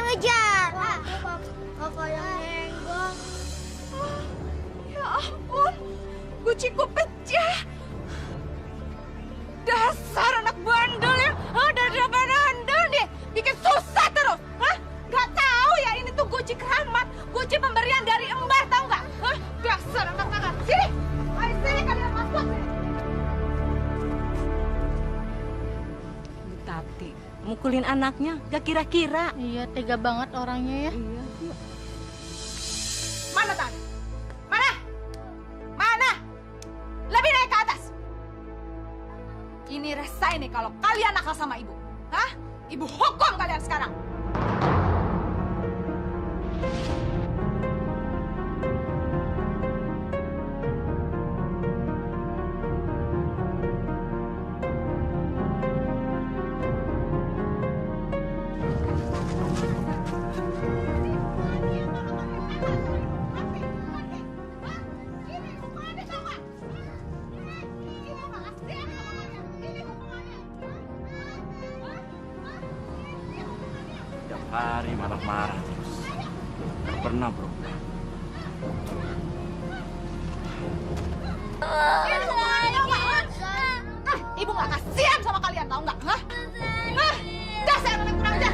ngejar. Kakak yang nyenggol. Ya ampun, guciku pecah. Dasar anak bandel ya. Dasar bandel deh. Bikin susah terus. Gak tahu ya ini tuh guci keramat. Guci pemberian dari embar, tahu nggak? Dasar anak-anak. Sini. Ayo sini kalian masuk. Bu Tati, mukulin anaknya, gak kira-kira. Iya, tega banget orangnya ya. Iya. Mana tangan? Mana? Mana? Lebih naik ke atas. Ini rasain nih kalau kalian nakal sama ibu. Ibu hukum kalian sekarang. Hari marah-marah terus. Gak pernah berubah. Ibu gak kasihan sama kalian, tahu nggak? Dasar anak kurang ajar.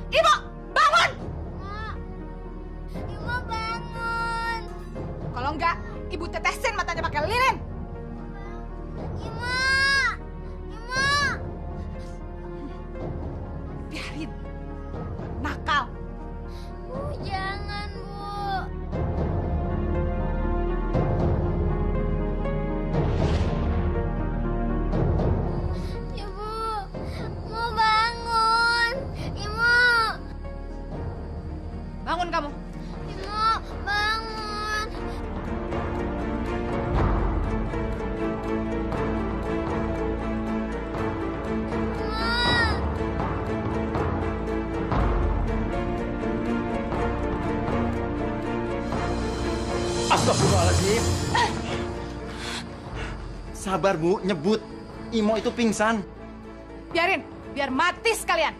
Ibu, bangun! Ibu bangun. Kalau enggak, ibu tetesin matanya pakai lilin. Ibu. Biarin. Nakal. Bu, jangan, Bu. Ibu, mau bangun. Ibu. Bangun kamu. Ibu, bangun. Astagfirullahaladzim. Sabar, Bu, nyebut. Imo itu pingsan. Biarin, biar mati sekalian.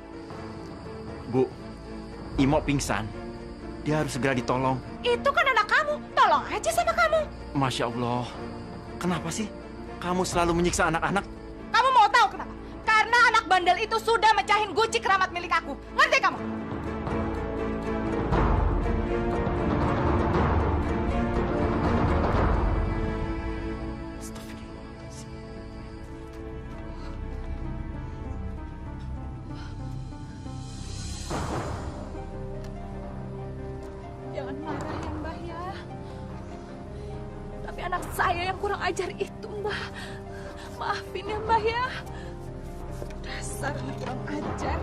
Bu, Imo pingsan. Dia harus segera ditolong. Itu kan anak kamu. Tolong aja sama kamu. Masya Allah. Kenapa sih kamu selalu menyiksa anak-anak? Kamu mau tahu kenapa? Karena anak bandel itu sudah mecahin guci keramat milik aku. Ngerti kamu? Astagfirullahaladzim. Jangan marah ya, Mbah ya. Tapi anak saya yang kurang ajar itu, Mbah. Maafin ya, Mbah ya. Dasar anak kurang ajar.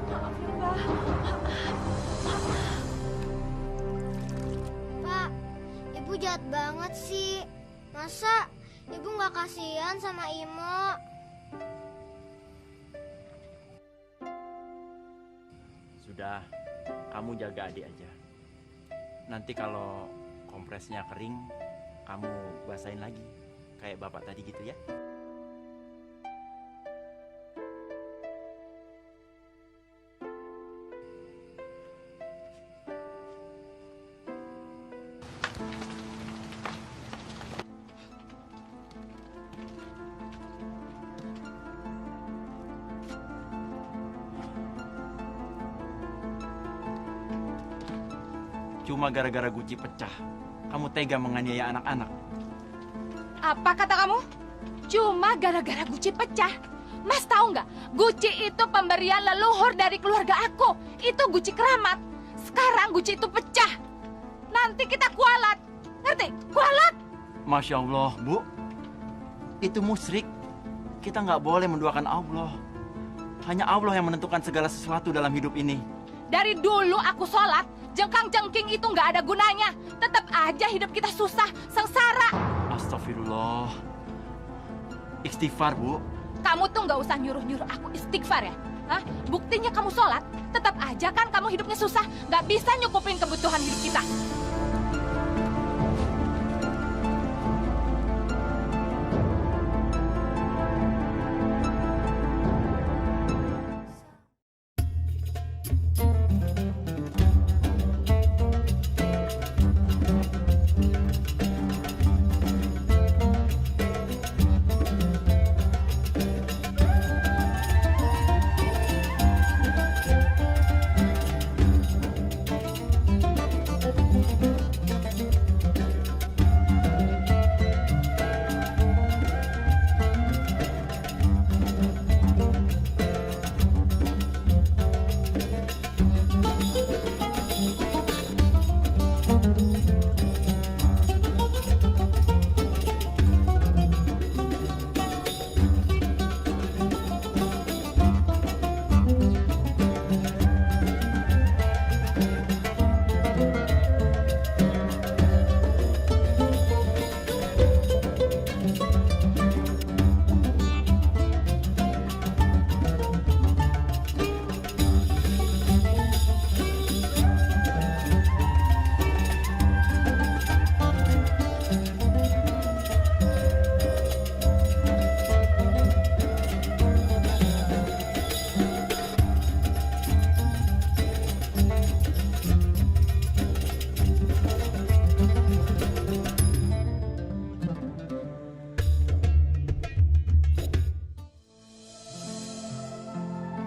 Maaf ya, Mbah. Pak, Ibu jahat banget sih. Masa Ibu nggak kasihan sama Imo? Sudah, kamu jaga adik aja. Nanti kalau kompresnya kering, kamu basahin lagi. Kayak bapak tadi gitu ya. Cuma gara-gara guci pecah, kamu tega menganiaya anak-anak. Apa kata kamu? Cuma gara-gara guci pecah. Mas tahu nggak? Guci itu pemberian leluhur dari keluarga aku. Itu guci keramat. Sekarang guci itu pecah. Nanti kita kualat. Ngerti? Kualat. Masya Allah, Bu. Itu musyrik. Kita nggak boleh menduakan Allah. Hanya Allah yang menentukan segala sesuatu dalam hidup ini. Dari dulu aku sholat, jengkang-jengking itu nggak ada gunanya. Tetap aja hidup kita susah, sengsara. Astagfirullah. Istighfar, Bu. Kamu tuh nggak usah nyuruh-nyuruh aku istighfar ya. Hah? Buktinya kamu sholat, tetap aja kan kamu hidupnya susah. Nggak bisa nyukupin kebutuhan hidup kita.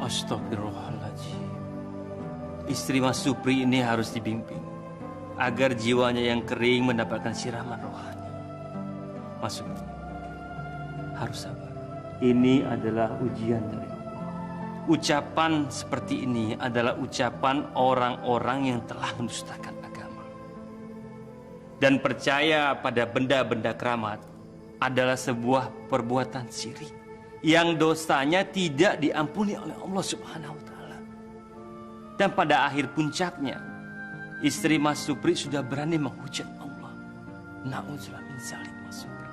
Astagfirullahaladzim. Istri Mas Supri ini harus dibimbing agar jiwanya yang kering mendapatkan siraman rohani. Mas Supri harus sabar. Ini adalah ujian dari Allah. Ucapan seperti ini adalah ucapan orang-orang yang telah mendustakan agama dan percaya pada benda-benda keramat adalah sebuah perbuatan syirik yang dosanya tidak diampuni oleh Allah Subhanahu wa taala. Dan pada akhir puncaknya, istri Mas Supri sudah berani menghujat Allah. Na'udzubillah min dzalik, Mas Supri.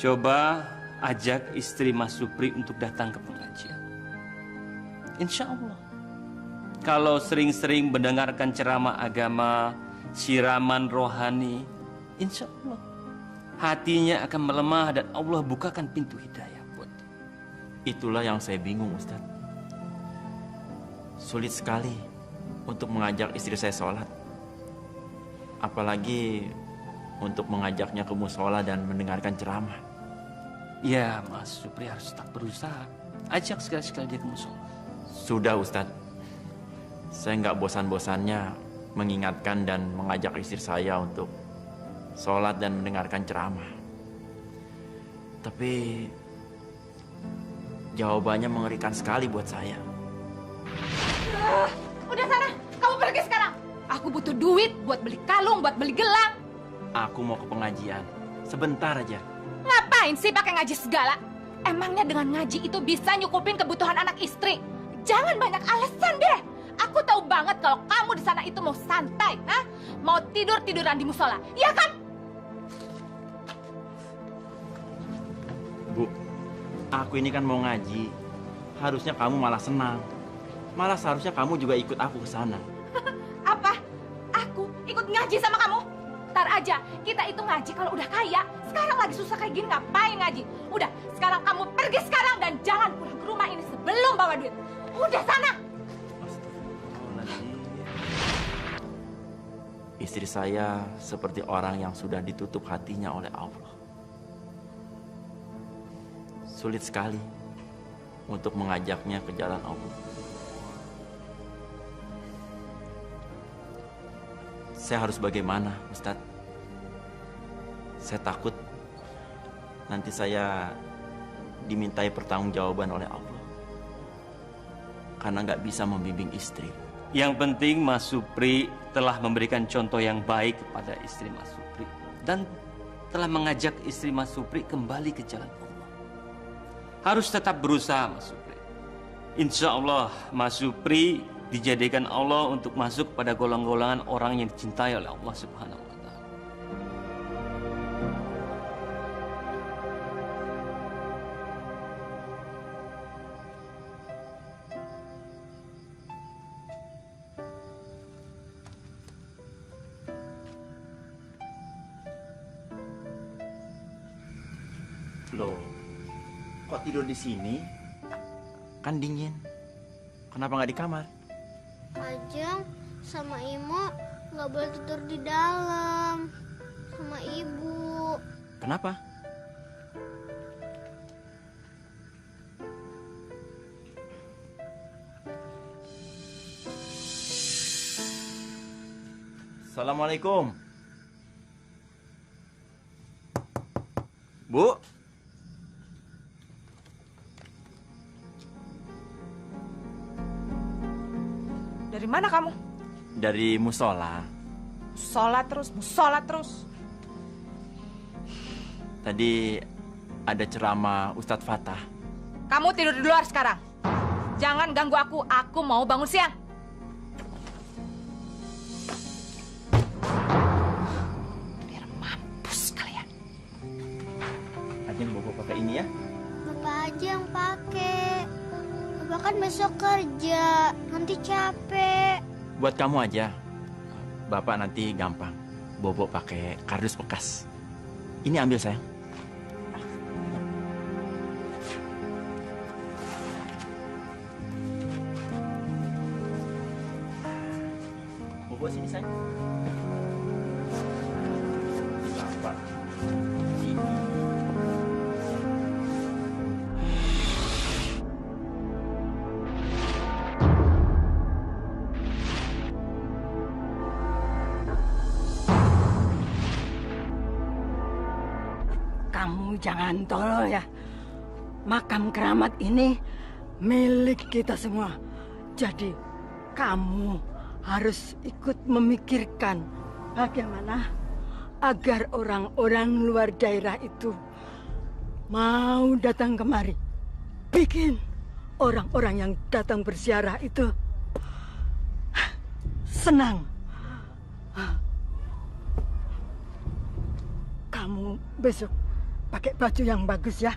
Coba ajak istri Mas Supri untuk datang ke pengajian. Insya Allah, kalau sering-sering mendengarkan ceramah agama, siraman rohani, insya Allah hatinya akan melemah dan Allah bukakan pintu hidayah buat dia. Itulah yang saya bingung, Ustaz. Sulit sekali untuk mengajak istri saya sholat. Apalagi untuk mengajaknya ke musola dan mendengarkan ceramah. Ya, Mas Supri harus tetap berusaha. Ajak sekali-sekali dia ke musola. Sudah, Ustaz. Saya nggak bosan-bosannya mengingatkan dan mengajak istri saya untuk sholat dan mendengarkan ceramah. Tapi jawabannya mengerikan sekali buat saya. Udah sana, kamu pergi sekarang. Aku butuh duit buat beli kalung, buat beli gelang. Aku mau ke pengajian. Sebentar aja. Ngapain sih pakai ngaji segala? Emangnya dengan ngaji itu bisa nyukupin kebutuhan anak istri? Jangan banyak alasan deh. Aku tahu banget kalau kamu di sana itu mau santai, mau tidur-tiduran di musola, iya kan? Bu, aku ini kan mau ngaji. Harusnya kamu malah senang. Malah seharusnya kamu juga ikut aku ke sana. Apa? Aku ikut ngaji sama kamu? Ntar aja, kita itu ngaji kalau udah kaya. Sekarang lagi susah kayak gini, ngapain ngaji? Udah, sekarang kamu pergi sekarang dan jangan pulang ke rumah ini sebelum bawa duit. Udah sana. Istri saya seperti orang yang sudah ditutup hatinya oleh Allah. Sulit sekali untuk mengajaknya ke jalan Allah. Saya harus bagaimana, Ustadz? Saya takut nanti saya dimintai pertanggungjawaban oleh Allah karena nggak bisa membimbing istri. Yang penting Mas Supri telah memberikan contoh yang baik kepada istri Mas Supri dan telah mengajak istri Mas Supri kembali ke jalan Allah. Harus tetap berusaha, Mas Supri. Insya Allah Mas Supri dijadikan Allah untuk masuk pada golongan-golongan orang yang dicintai oleh Allah Subhanahu wa taala. Loh, kok tidur di sini? Kan dingin. Kenapa nggak di kamar? Ajeng sama Imo nggak boleh tidur di dalam sama ibu. Kenapa? Assalamualaikum. Bu. Dari mana kamu? Dari musola. Musola terus. Tadi ada ceramah Ustadz Fatah. Kamu tidur di luar sekarang. Jangan ganggu aku mau bangun siang. Biar mampus kalian. Ajeng bobo pakai ini ya. Bapak aja yang pakai. Bapak kan besok kerja, nanti capek. Buat kamu aja. Bapak nanti gampang. Bobo pakai kardus bekas. Ini ambil sayang. bawa sini sayang. Bapak. Sini. Kamu jangan tolol ya. Makam keramat ini milik kita semua. Jadi kamu harus ikut memikirkan bagaimana agar orang-orang luar daerah itu mau datang kemari. Bikin orang-orang yang datang berziarah itu senang. Kamu besok pakai baju yang bagus ya.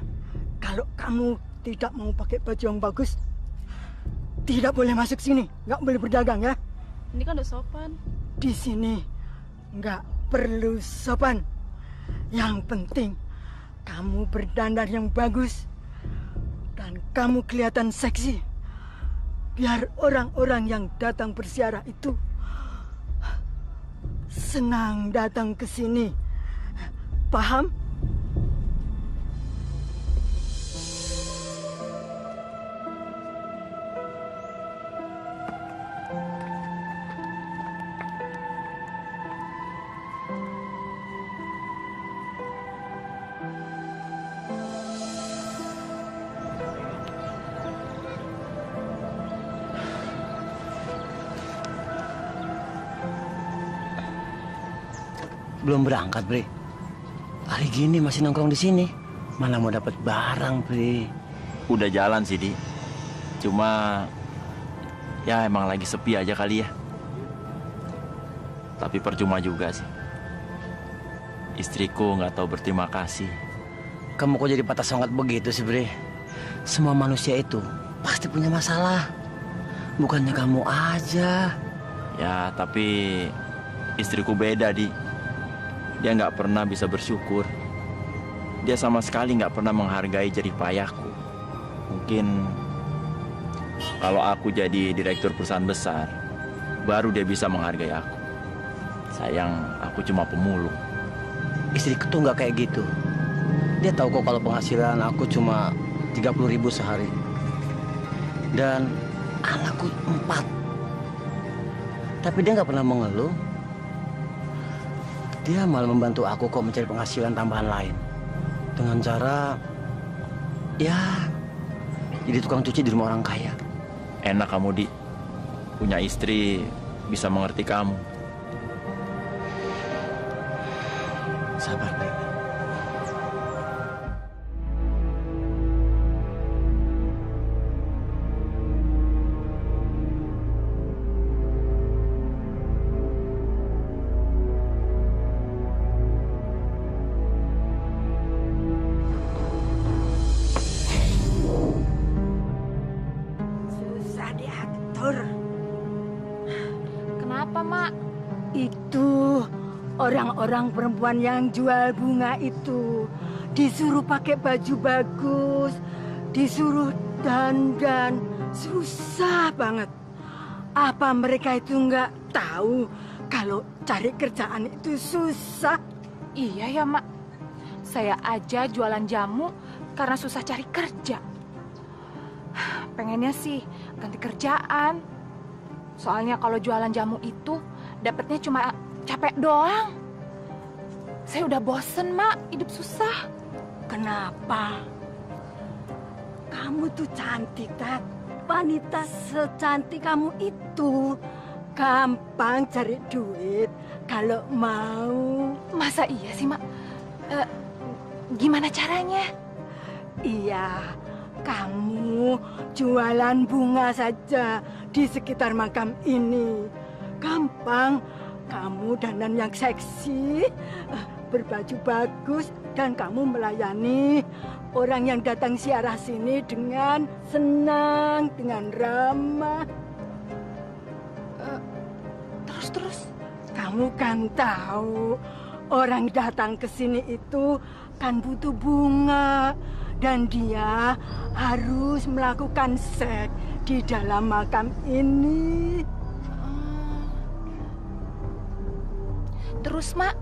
Kalau kamu tidak mau pakai baju yang bagus, tidak boleh masuk sini, nggak boleh berdagang ya. Ini kan udah sopan. Di sini nggak perlu sopan. Yang penting kamu berdandan yang bagus dan kamu kelihatan seksi. Biar orang-orang yang datang berziarah itu senang datang ke sini. Paham? Belum berangkat, Bre. Hari gini masih nongkrong di sini. Mana mau dapat barang, Bre. Udah jalan sih, Di. Cuma ya emang lagi sepi aja kali ya. Tapi percuma juga sih. Istriku nggak tahu berterima kasih. Kamu kok jadi patah semangat begitu sih, Bre? Semua manusia itu pasti punya masalah. Bukannya kamu aja. Ya, tapi istriku beda, Di. Dia nggak pernah bisa bersyukur. Dia sama sekali nggak pernah menghargai jerih payahku. Mungkin kalau aku jadi direktur perusahaan besar, baru dia bisa menghargai aku. Sayang, aku cuma pemulung. Istriku tuh nggak kayak gitu. Dia tahu kok kalau penghasilan aku cuma 30.000 sehari. Dan anakku 4. Tapi dia nggak pernah mengeluh. Dia malah membantu aku kok mencari penghasilan tambahan lain. Dengan cara, ya, jadi tukang cuci di rumah orang kaya. Enak kamu, Di. Punya istri bisa mengerti kamu. Sabar, Bre. Susah diatur. Kenapa, Mak? Itu orang-orang perempuan yang jual bunga itu disuruh pakai baju bagus, disuruh dandan, susah banget. Apa mereka itu nggak tahu kalau cari kerjaan itu susah? Iya ya, Mak. Saya aja jualan jamu karena susah cari kerja. Pengennya sih ganti kerjaan. Soalnya kalau jualan jamu itu dapatnya cuma capek doang. Saya udah bosen, Mak, hidup susah. Kenapa? Kamu tuh cantik, Tat. Wanita secantik kamu itu gampang cari duit kalau mau. Masa iya sih, Mak? Gimana caranya? Iya, kamu jualan bunga saja di sekitar makam ini. Gampang, kamu dandan yang seksi, berbaju bagus, dan kamu melayani orang yang datang ziarah sini dengan senang, dengan ramah. Terus? Kamu kan tahu, orang datang ke sini itu kan butuh bunga. Dan dia harus melakukan seks di dalam makam ini. Terus, Mak?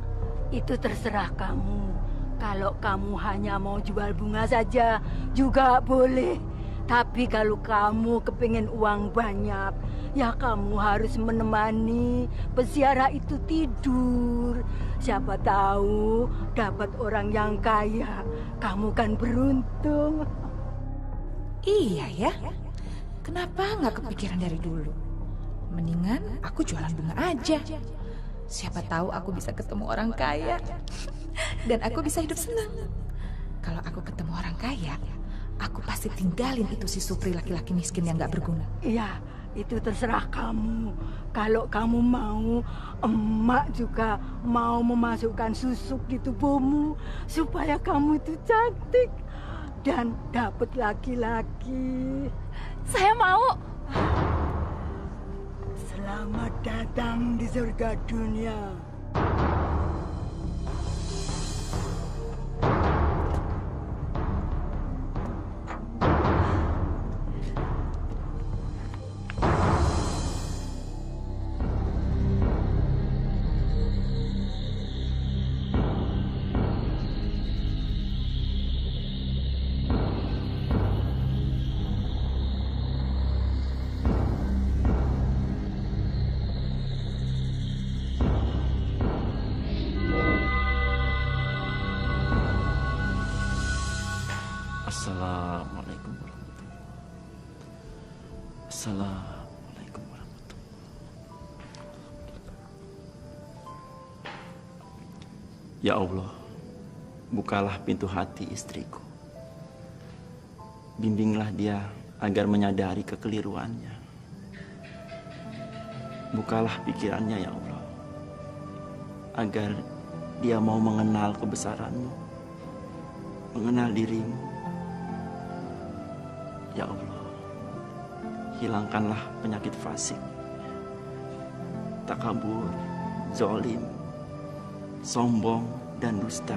Itu terserah kamu. Kalau kamu hanya mau jual bunga saja juga boleh. Tapi kalau kamu kepingin uang banyak, ya kamu harus menemani peziarah itu tidur. Siapa tahu dapat orang yang kaya. Kamu kan beruntung. Iya ya. Kenapa nggak kepikiran dari dulu? Mendingan aku jualan bunga aja. Siapa tahu aku bisa ketemu orang kaya. Dan aku bisa hidup senang. Kalau aku ketemu orang kaya, aku pasti tinggalin itu si Supri laki-laki miskin yang nggak berguna. Iya, itu terserah kamu. Kalau kamu mau, emak juga mau memasukkan susuk di tubuhmu supaya kamu itu cantik dan dapat laki-laki. Saya mau. Selamat datang di surga dunia. Assalamualaikum warahmatullahi wabarakatuh. Assalamualaikum warahmatullahi wabarakatuh. Ya Allah, bukalah pintu hati istriku. Bimbinglah dia agar menyadari kekeliruannya. Bukalah pikirannya ya Allah, agar dia mau mengenal kebesaran-Mu, mengenal dirimu. Ya Allah, hilangkanlah penyakit fasik, takabur, zolim, sombong, dan dusta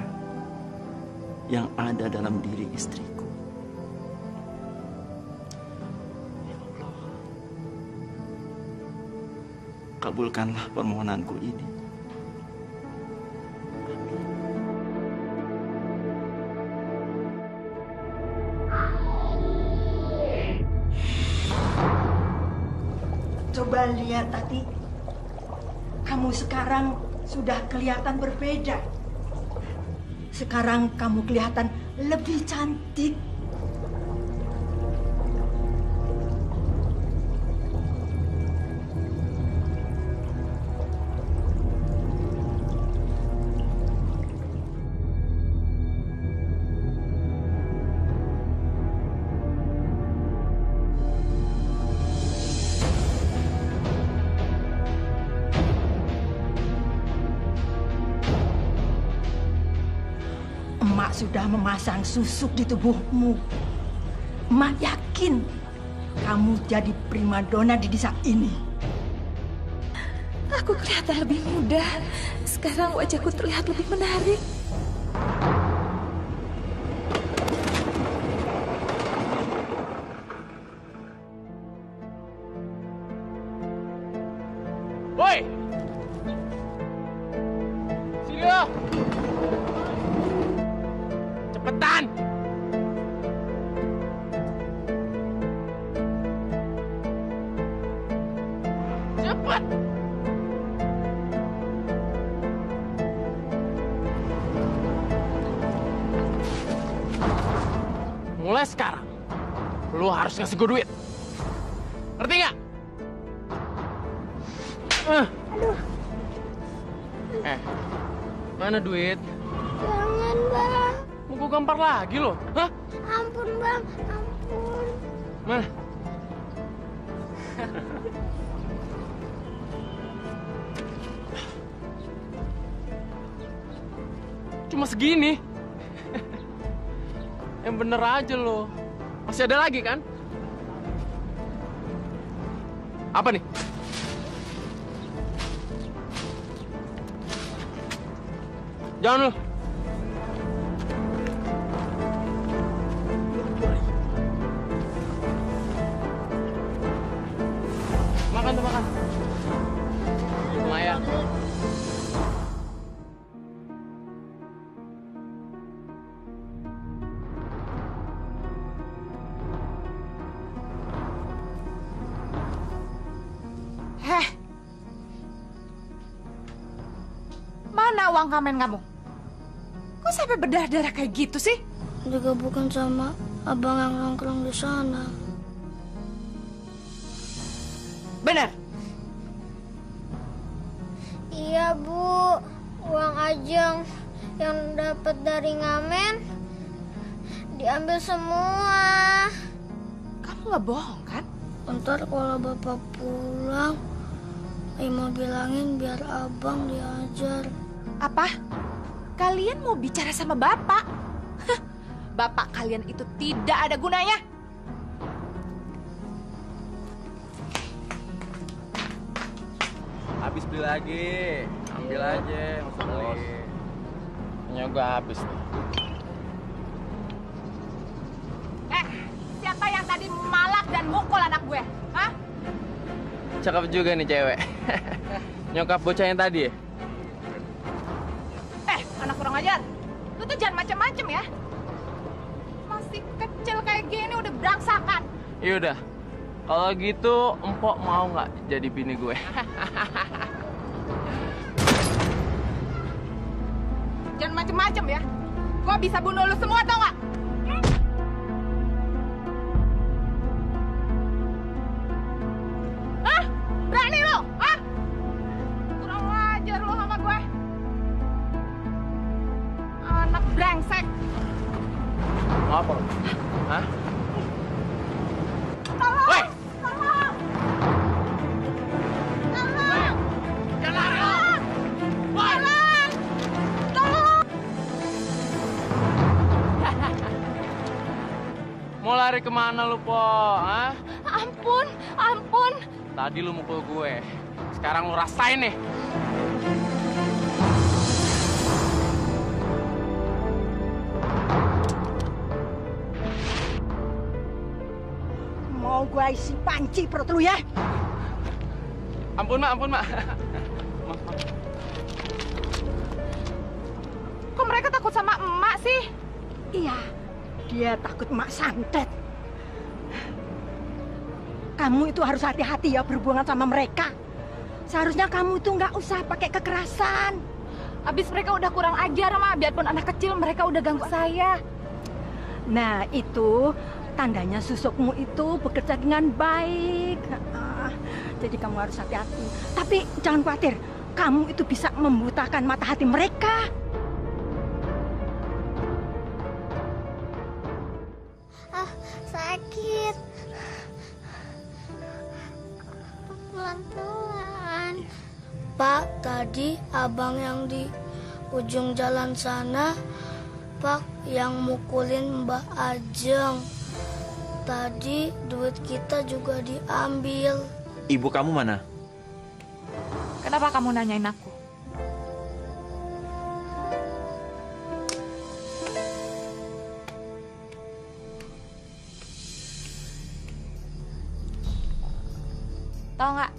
yang ada dalam diri istriku. Ya Allah, kabulkanlah permohonanku ini. Coba lihat Tati, kamu sekarang sudah kelihatan berbeda. Sekarang kamu kelihatan lebih cantik. Emak sudah memasang susuk di tubuhmu. Emak yakin kamu jadi primadona di desa ini. Aku kelihatan lebih muda. Sekarang wajahku terlihat lebih menarik. Woi! Sini lo! Cepetan! Cepet! Mulai sekarang, lu harus ngasih gue duit. Ngerti nggak? Mana duit? Jangan, Bang. Mau gue gampar lagi lo? Hah? Ampun, Bang. Ampun. Mana? Cuma segini. Yang bener aja lo. Masih ada lagi kan? Apa nih? Jangan lo. Makan tuh, makan. Lumayan. mana uang ngamen kamu? Kok sampai berdarah-darah kayak gitu sih? Juga bukan sama abang yang nongkrong di sana. Bener. Iya, Bu. Uang Ajeng yang dapat dari ngamen diambil semua. Kamu nggak bohong kan? Ntar kalau Bapak pulang, Ima bilangin biar abang diajar. Apa? Kalian mau bicara sama bapak? Hah, bapak kalian itu tidak ada gunanya. Habis beli lagi. Ambil aja, masa beli. Punya gue habis nih. Siapa yang tadi malak dan mukul anak gue? Hah? Cakep juga nih cewek. Nyokap bocah yang tadi ya? Anak kurang ajar. Lu tuh jangan macem-macem ya. Masih kecil kayak gini udah berangsakan. Yaudah, kalau gitu empok mau nggak jadi bini gue? Jangan macem-macem ya. Gua bisa bunuh lu semua, tau nggak? Hah? Berani lu? Hah? Kurang ajar lu sama gue. Anak brengsek. Mau apa? Hah? Tolong! Woi! Tolong! Tolong! Jangan lari! Woi! Tolong! Mau lari kemana lu, Po? Hah? Ampun, ampun. Tadi lu mukul gue. Sekarang lu rasain nih. Mau gue isi panci perut lu ya? Ampun, Mak, ampun, Mak. Kok mereka takut sama emak sih? Iya, dia takut emak santet. Kamu itu harus hati-hati ya berhubungan sama mereka. Seharusnya kamu itu nggak usah pakai kekerasan. Abis mereka udah kurang ajar, Ma. Biarpun anak kecil, mereka udah ganggu saya. Nah, itu tandanya susukmu itu bekerja dengan baik. Jadi kamu harus hati-hati. Tapi jangan khawatir, kamu itu bisa membutakan mata hati mereka. Sakit. Pelan-pelan. Pak, tadi abang yang di ujung jalan sana, Pak, yang mukulin Mbak Ajeng. Tadi duit kita juga diambil. Ibu kamu mana? Kenapa kamu nanyain aku? Tahu nggak?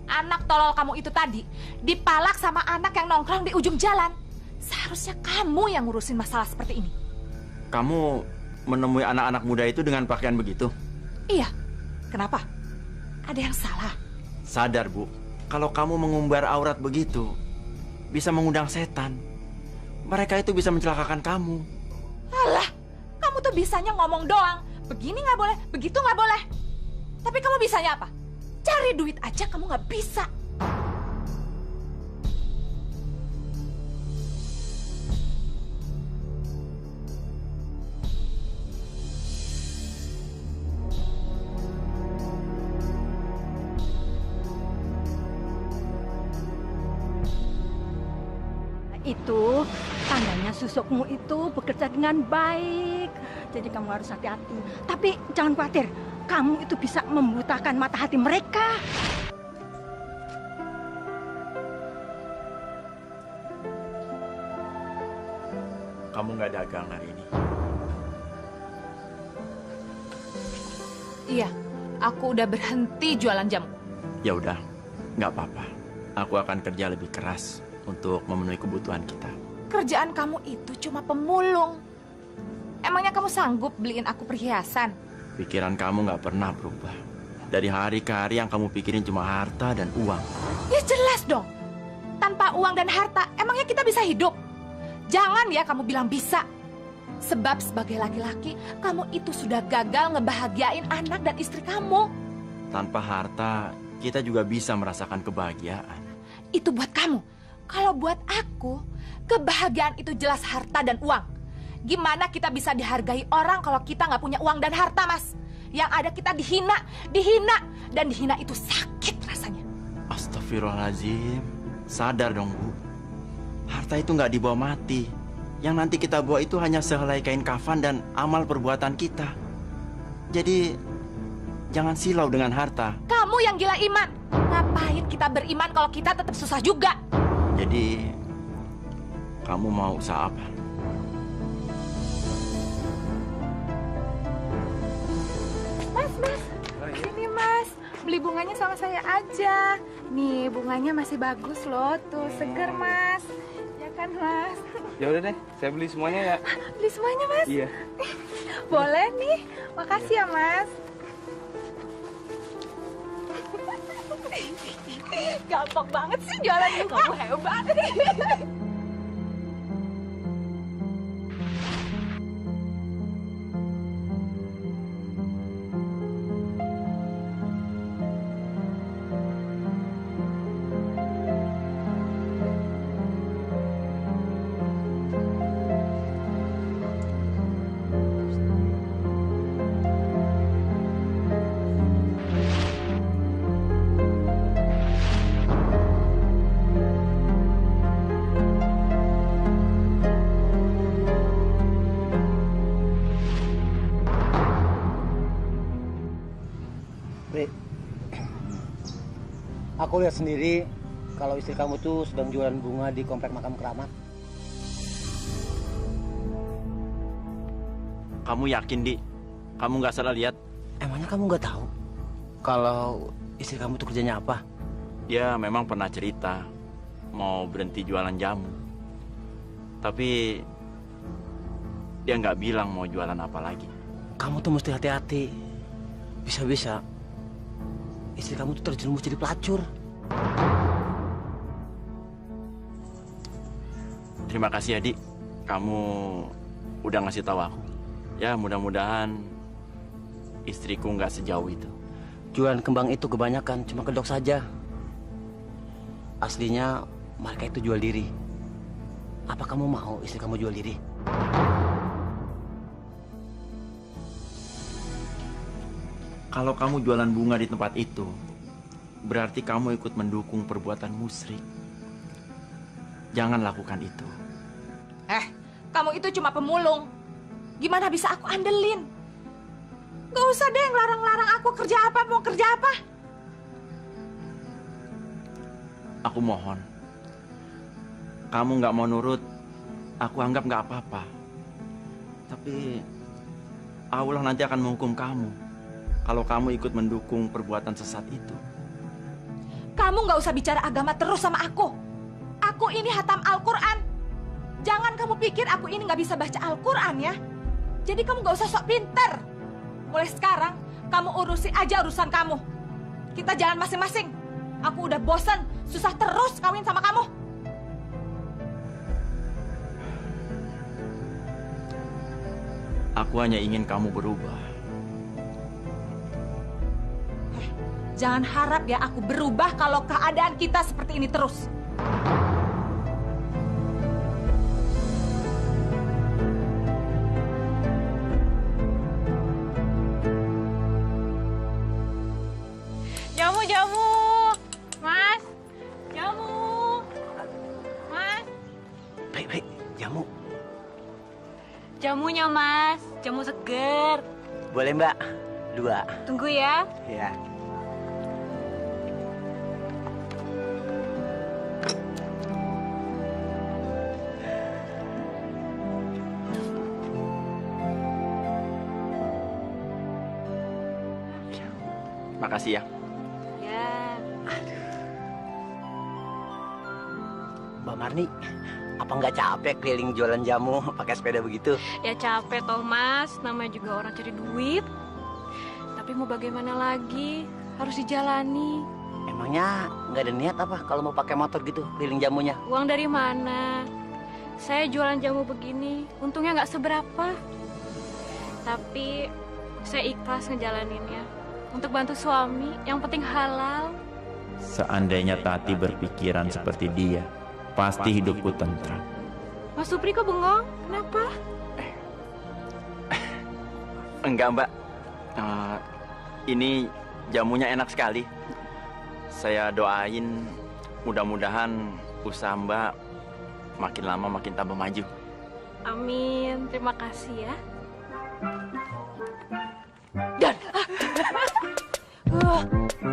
Anak tolol kamu itu tadi dipalak sama anak yang nongkrong di ujung jalan. Seharusnya kamu yang ngurusin masalah seperti ini. Kamu menemui anak-anak muda itu dengan pakaian begitu? Iya. Kenapa? Ada yang salah? Sadar, Bu. Kalau kamu mengumbar aurat begitu, bisa mengundang setan. Mereka itu bisa mencelakakan kamu. Alah, kamu tuh bisanya ngomong doang. Begini nggak boleh, begitu nggak boleh. Tapi kamu bisanya apa? Cari duit aja kamu nggak bisa. Itu tandanya susukmu itu bekerja dengan baik. Jadi kamu harus hati-hati. Tapi jangan khawatir, kamu itu bisa membutakan mata hati mereka. Kamu nggak dagang hari ini? Iya, aku udah berhenti jualan jamu. Ya udah, nggak apa-apa. Aku akan kerja lebih keras untuk memenuhi kebutuhan kita. Kerjaan kamu itu cuma pemulung. Emangnya kamu sanggup beliin aku perhiasan? Pikiran kamu nggak pernah berubah. Dari hari ke hari yang kamu pikirin cuma harta dan uang. Ya jelas dong. Tanpa uang dan harta, emangnya kita bisa hidup? Jangan ya kamu bilang bisa. Sebab sebagai laki-laki, kamu itu sudah gagal ngebahagiain anak dan istri kamu. Tanpa harta, kita juga bisa merasakan kebahagiaan. Itu buat kamu. Kalau buat aku, kebahagiaan itu jelas harta dan uang. Gimana kita bisa dihargai orang kalau kita nggak punya uang dan harta, Mas? Yang ada kita dihina. Dan dihina itu sakit rasanya. Astagfirullahaladzim. Sadar dong, Bu. Harta itu nggak dibawa mati. Yang nanti kita bawa itu hanya sehelai kain kafan dan amal perbuatan kita. Jadi, jangan silau dengan harta. Kamu yang gila iman. Ngapain kita beriman kalau kita tetap susah juga? Jadi, kamu mau usaha apa? Mas, sini Mas. Beli bunganya sama saya aja. Nih, bunganya masih bagus loh. Tuh, seger Mas. Ya kan, Mas? Ya udah deh, saya beli semuanya ya. Beli semuanya, Mas? Iya. Boleh nih. Makasih ya, Mas. Gampang banget sih jualan bunga. Kamu hebat. Aku lihat sendiri kalau istri kamu tuh sedang jualan bunga di komplek makam keramat. Kamu yakin, Di? Kamu nggak salah lihat? Emangnya kamu nggak tahu kalau istri kamu tuh kerjanya apa? Dia memang pernah cerita mau berhenti jualan jamu. Tapi dia nggak bilang mau jualan apa lagi. Kamu tuh mesti hati-hati. Bisa-bisa istri kamu tuh terjerumus jadi pelacur. Terima kasih, Adik. Kamu udah ngasih tahu aku. Ya, mudah-mudahan istriku nggak sejauh itu. Jualan kembang itu kebanyakan cuma kedok saja. Aslinya mereka itu jual diri. Apa kamu mau istri kamu jual diri? Kalau kamu jualan bunga di tempat itu, berarti kamu ikut mendukung perbuatan musyrik. Jangan lakukan itu. Kamu itu cuma pemulung. Gimana bisa aku andelin? Gak usah deh ngelarang-larang aku kerja apa, mau kerja apa. Aku mohon. Kamu nggak mau nurut, aku anggap nggak apa-apa. Tapi Allah nanti akan menghukum kamu kalau kamu ikut mendukung perbuatan sesat itu. Kamu nggak usah bicara agama terus sama aku. Aku ini hatam Al-Quran. Jangan kamu pikir aku ini nggak bisa baca Al-Quran ya. Jadi kamu nggak usah sok pinter. Mulai sekarang, kamu urusi aja urusan kamu. Kita jalan masing-masing. Aku udah bosan, susah terus kawin sama kamu. Aku hanya ingin kamu berubah. Jangan harap ya aku berubah kalau keadaan kita seperti ini terus. Jamu, Mas. Jamu, Mas. Baik, jamu. Jamunya, Mas. Jamu seger. Boleh, Mbak. 2. Tunggu ya. Ya. Makasih ya. Ya. Mbak Marni, apa nggak capek keliling jualan jamu pakai sepeda begitu? Ya capek toh, Mas. Namanya juga orang cari duit. Tapi mau bagaimana lagi? Harus dijalani. Emangnya nggak ada niat apa kalau mau pakai motor gitu keliling jamunya? Uang dari mana? Saya jualan jamu begini, untungnya nggak seberapa. Tapi saya ikhlas ngejalaninnya untuk bantu suami, yang penting halal. Seandainya Tati berpikiran seperti dia, pasti hidupku tentram. Mas Supri kok bengong? Kenapa? Enggak, Mbak. Ini jamunya enak sekali. Saya doain mudah-mudahan usaha Mbak makin lama makin tambah maju. Amin, terima kasih ya. Dan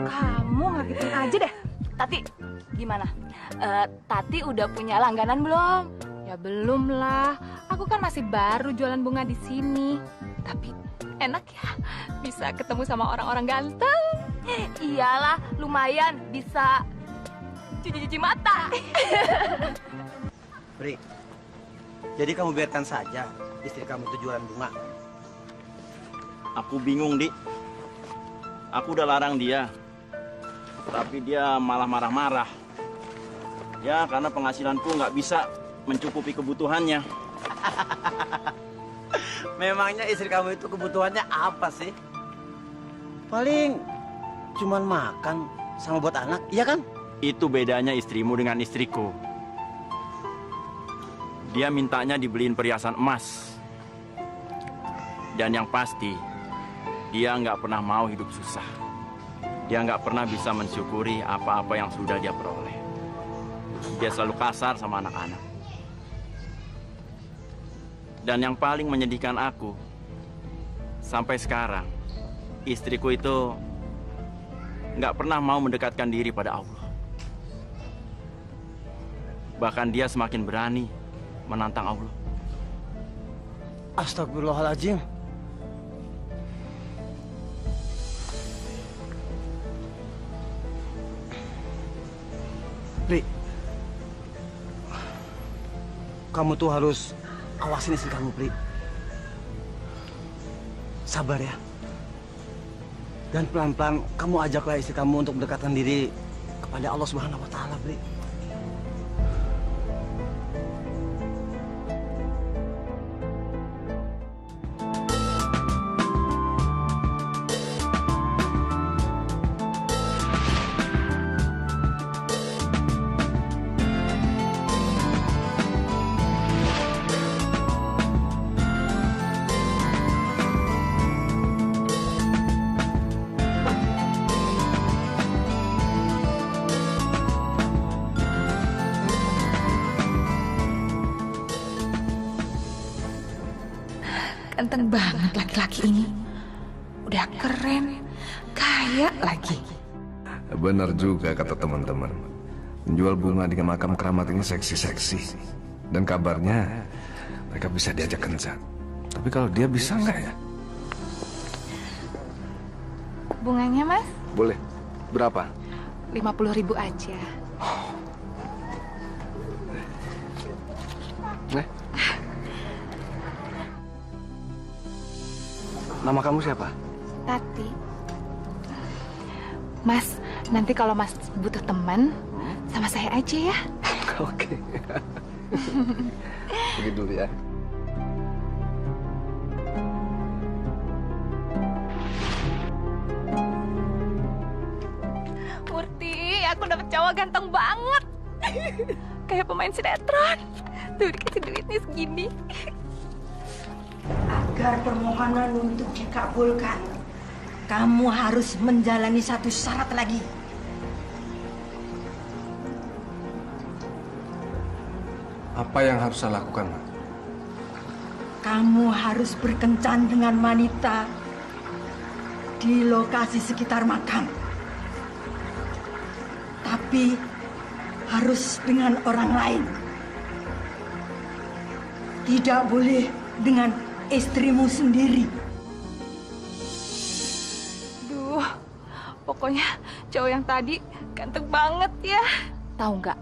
kamu ngagetin aja deh. Tati, gimana? Tati udah punya langganan belum? Ya belum lah. Aku kan masih baru jualan bunga di sini. Tapi enak ya, bisa ketemu sama orang-orang ganteng. Iyalah, lumayan bisa cuci-cuci mata. Pri, jadi kamu biarkan saja istri kamu itu jualan bunga. Aku bingung, Dik. Aku udah larang dia, tapi dia malah marah-marah. Ya, karena penghasilanku nggak bisa mencukupi kebutuhannya. Memangnya istri kamu itu kebutuhannya apa sih? Paling cuman makan sama buat anak, iya kan? Itu bedanya istrimu dengan istriku. Dia mintanya dibeliin perhiasan emas. Dan yang pasti, dia nggak pernah mau hidup susah. Dia nggak pernah bisa mensyukuri apa-apa yang sudah dia peroleh. Dia selalu kasar sama anak-anak. Dan yang paling menyedihkan aku, sampai sekarang, istriku itu nggak pernah mau mendekatkan diri pada Allah. Bahkan dia semakin berani menantang Allah. Astagfirullahaladzim. Pri, kamu tuh harus awasin istri kamu, Pri. Sabar ya. Dan pelan-pelan kamu ajaklah istri kamu untuk mendekatkan diri kepada Allah Subhanahu wa Ta'ala, Pri. Ganteng banget laki-laki ini. Udah keren, kaya lagi. Benar juga kata teman-teman. Menjual bunga dengan makam keramat ini seksi-seksi. Dan kabarnya mereka bisa diajak kencan. Tapi kalau dia bisa nggak ya? Bunganya, Mas? Boleh. Berapa? 50.000 aja. Nama kamu siapa? Tati. Mas, nanti kalau Mas butuh teman, sama saya aja ya. Oke. Pergi dulu ya. Murti, aku dapet cowok ganteng banget. Kayak pemain sinetron. Tuh dikasih duitnya segini. Agar permohonan untuk dikabulkan, kamu harus menjalani satu syarat lagi. Apa yang harus saya lakukan, Ma? Kamu harus berkencan dengan wanita di lokasi sekitar makam. Tapi harus dengan orang lain. Tidak boleh dengan istrimu sendiri. Duh, pokoknya cowok yang tadi ganteng banget ya. Tahu nggak?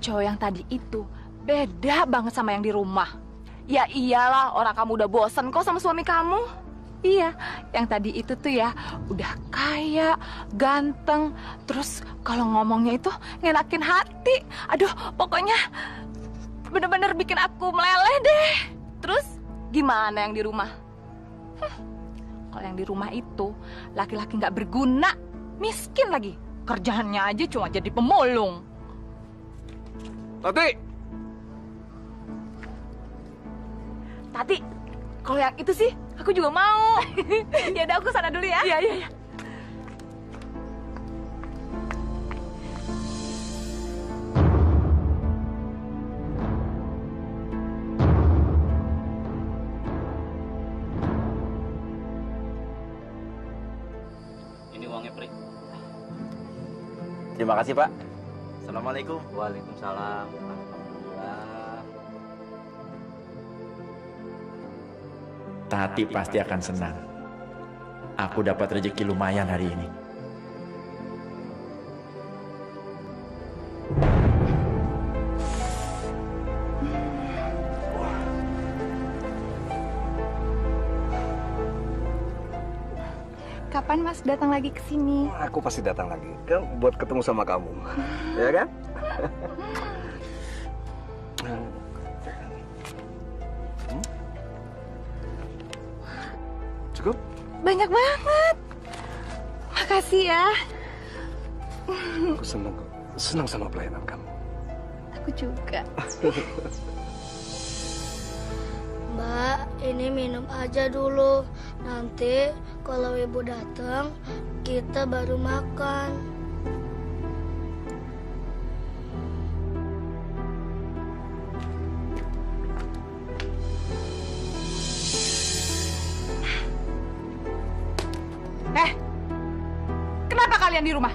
Cowok yang tadi itu beda banget sama yang di rumah. Ya iyalah, orang kamu udah bosen kok sama suami kamu. Iya, yang tadi itu tuh ya udah kaya, ganteng, terus kalau ngomongnya itu ngenakin hati. Aduh, pokoknya bener-bener bikin aku meleleh deh. Terus gimana yang di rumah? Kalau yang di rumah itu laki-laki nggak berguna, miskin lagi. Kerjaannya aja cuma jadi pemulung. Tati! Tati, kalau yang itu sih aku juga mau. Ya udah aku sana dulu ya. Iya, iya, iya. Ini uangnya, Pri. Terima kasih, Pak. Assalamualaikum. Waalaikumsalam. Alhamdulillah. Tati pasti akan senang. Aku dapat rezeki lumayan hari ini. Kapan Mas datang lagi ke sini? Aku pasti datang lagi. Kan buat ketemu sama kamu. Ya kan? Cukup? Banyak banget. Makasih ya. Aku senang kok. Senang sama pelayanan kamu. Aku juga. Mbak, ini minum aja dulu. Nanti kalau ibu datang, kita baru makan. Kenapa kalian di rumah?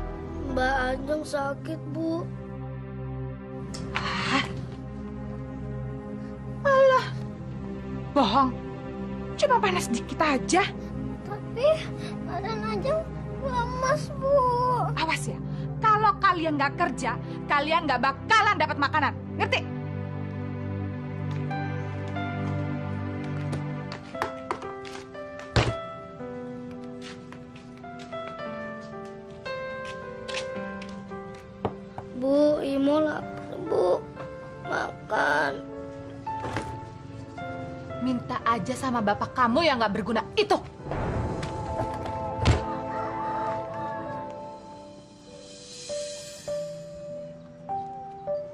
Mbak Anjung sakit, Bu. Alah, bohong. Cuma panas dikit aja. Tapi badan Anjung lemas, Bu. Awas ya, kalau kalian nggak kerja, kalian nggak bakalan dapat makanan. Ngerti? Bu, Imo lapar, Bu. Makan. Minta aja sama bapak kamu yang nggak berguna itu.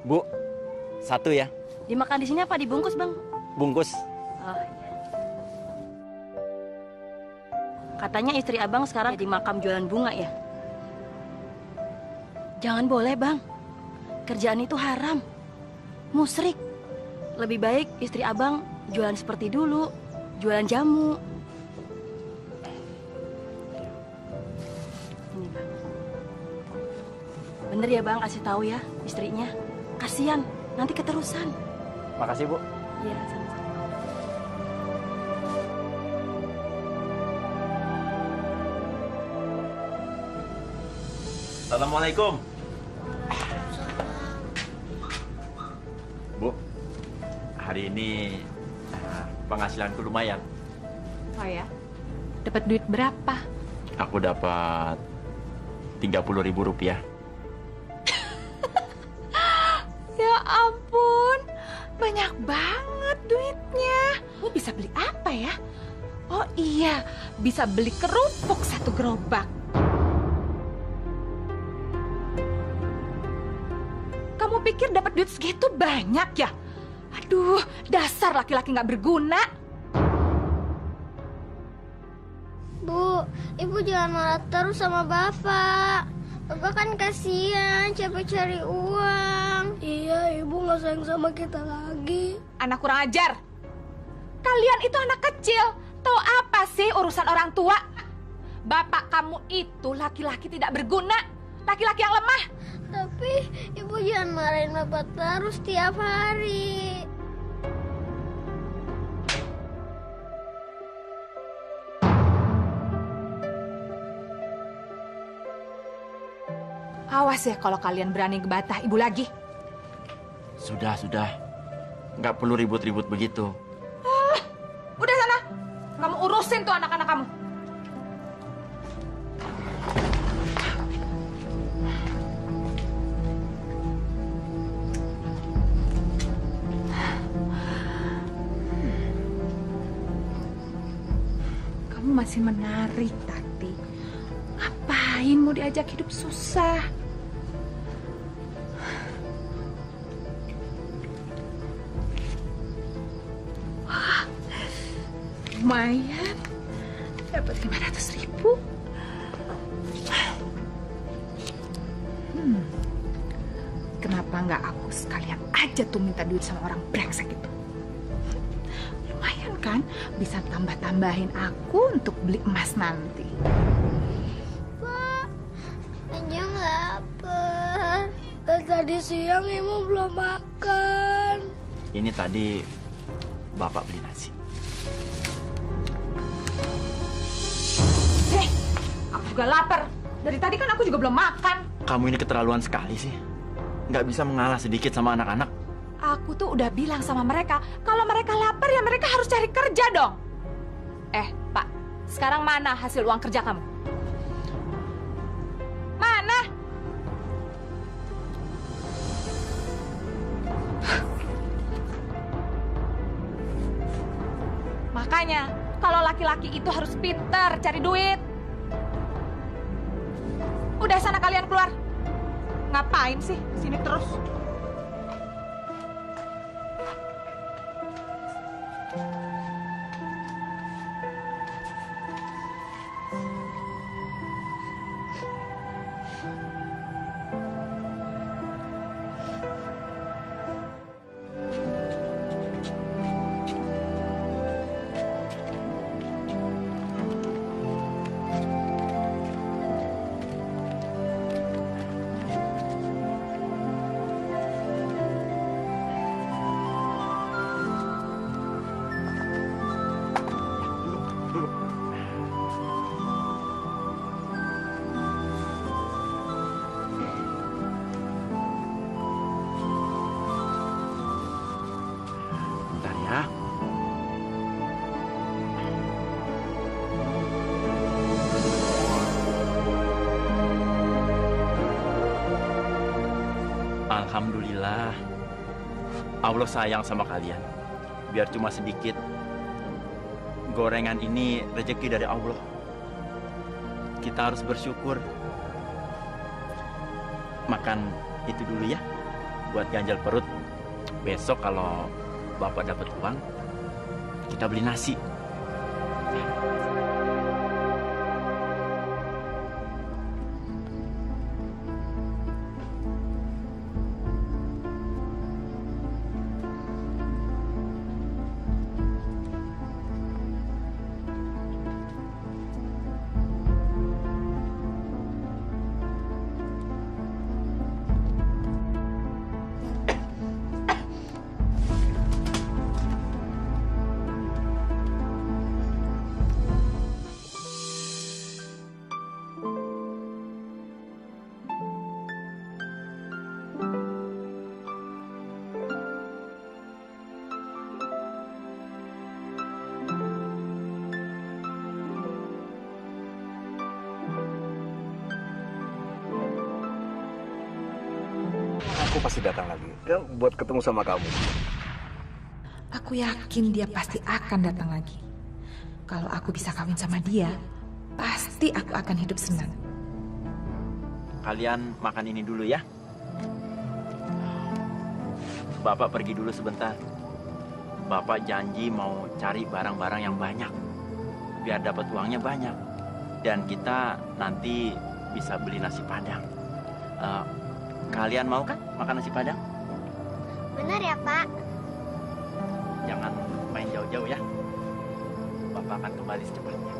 Bu, satu ya. Dimakan di sini apa dibungkus, Bang? Bungkus. Oh, iya. Katanya istri Abang sekarang di makam jualan bunga ya? Jangan boleh, Bang. Kerjaan itu haram. Musyrik. Lebih baik istri Abang jualan seperti dulu. Jualan jamu. Ini, Bang. Bener ya, Bang, kasih tahu ya istrinya. Kasian, nanti keterusan. Makasih, Bu. Iya, sama-sama. Assalamualaikum. Bu, hari ini penghasilanku lumayan. Oh ya? Dapat duit berapa? Aku dapat 30.000 rupiah. Ya ampun, banyak banget duitnya. Lu bisa beli apa ya? Oh iya, bisa beli kerupuk 1 gerobak. Kamu pikir dapat duit segitu banyak ya? Aduh, dasar laki-laki nggak berguna. Bu, Ibu jangan marah terus sama Bapak. Bapak kan kasihan, capek cari uang. Iya, Ibu nggak sayang sama kita lagi. Anak kurang ajar. Kalian itu anak kecil. Tahu apa sih urusan orang tua? Bapak kamu itu laki-laki tidak berguna. Laki-laki yang lemah. Tapi Ibu jangan marahin Bapak terus tiap hari. Awas ya kalau kalian berani ngebantah Ibu lagi. Sudah. Nggak perlu ribut-ribut begitu. Udah sana. Kamu urus urusin tuh anak-anak kamu. Kamu masih menarik, Tati. Ngapain mau diajak hidup susah? Lumayan, dapat 500.000. Kenapa nggak aku sekalian aja tuh minta duit sama orang brengsek itu? Lumayan kan, bisa tambah-tambahin aku untuk beli emas nanti. Pak, Anjang lapar. Dan tadi siang Ibu belum makan. Ini tadi Bapak beli nasi. Aku juga lapar. Dari tadi kan aku juga belum makan. Kamu ini keterlaluan sekali sih. Nggak bisa mengalah sedikit sama anak-anak. Aku tuh udah bilang sama mereka, kalau mereka lapar ya mereka harus cari kerja dong. Pak, sekarang mana hasil uang kerja kamu? Mana? Makanya, kalau laki-laki itu harus pintar cari duit. Udah sana kalian keluar. Ngapain sih sini terus? Bentar ya. Alhamdulillah, Allah sayang sama kalian. Biar cuma sedikit, gorengan ini rezeki dari Allah. Kita harus bersyukur. Makan itu dulu ya, buat ganjal perut. Besok kalau Bapak dapat uang, kita beli nasi. Aku pasti datang lagi, kan buat ketemu sama kamu. Aku yakin dia pasti akan datang lagi. Kalau aku bisa kawin sama dia, pasti aku akan hidup senang. Kalian makan ini dulu ya. Bapak pergi dulu sebentar. Bapak janji mau cari barang-barang yang banyak, biar dapat uangnya banyak. Dan kita nanti bisa beli nasi Padang. Kalian mau kan makan nasi Padang? Benar ya, Pak? Jangan main jauh-jauh ya. Bapak akan kembali secepatnya.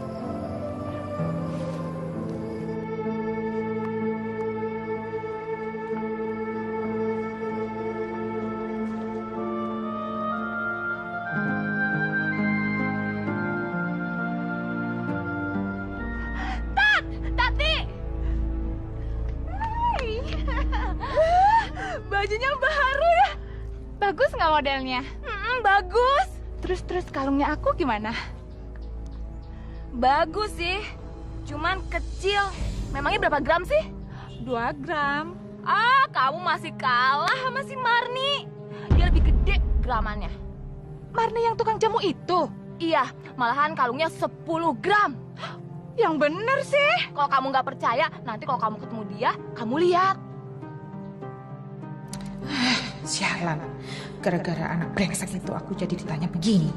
Bajunya baru ya? Bagus nggak modelnya? Bagus. Terus kalungnya aku gimana? Bagus sih, cuman kecil. Memangnya berapa gram sih? 2 gram. Ah, kamu masih kalah sama si Marni. Dia lebih gede gramannya. Marni yang tukang jamu itu? Iya, malahan kalungnya 10 gram. Yang bener sih. Kalau kamu nggak percaya, nanti kalau kamu ketemu dia, kamu lihat. Sialan, gara-gara anak brengsek itu aku jadi ditanya begini.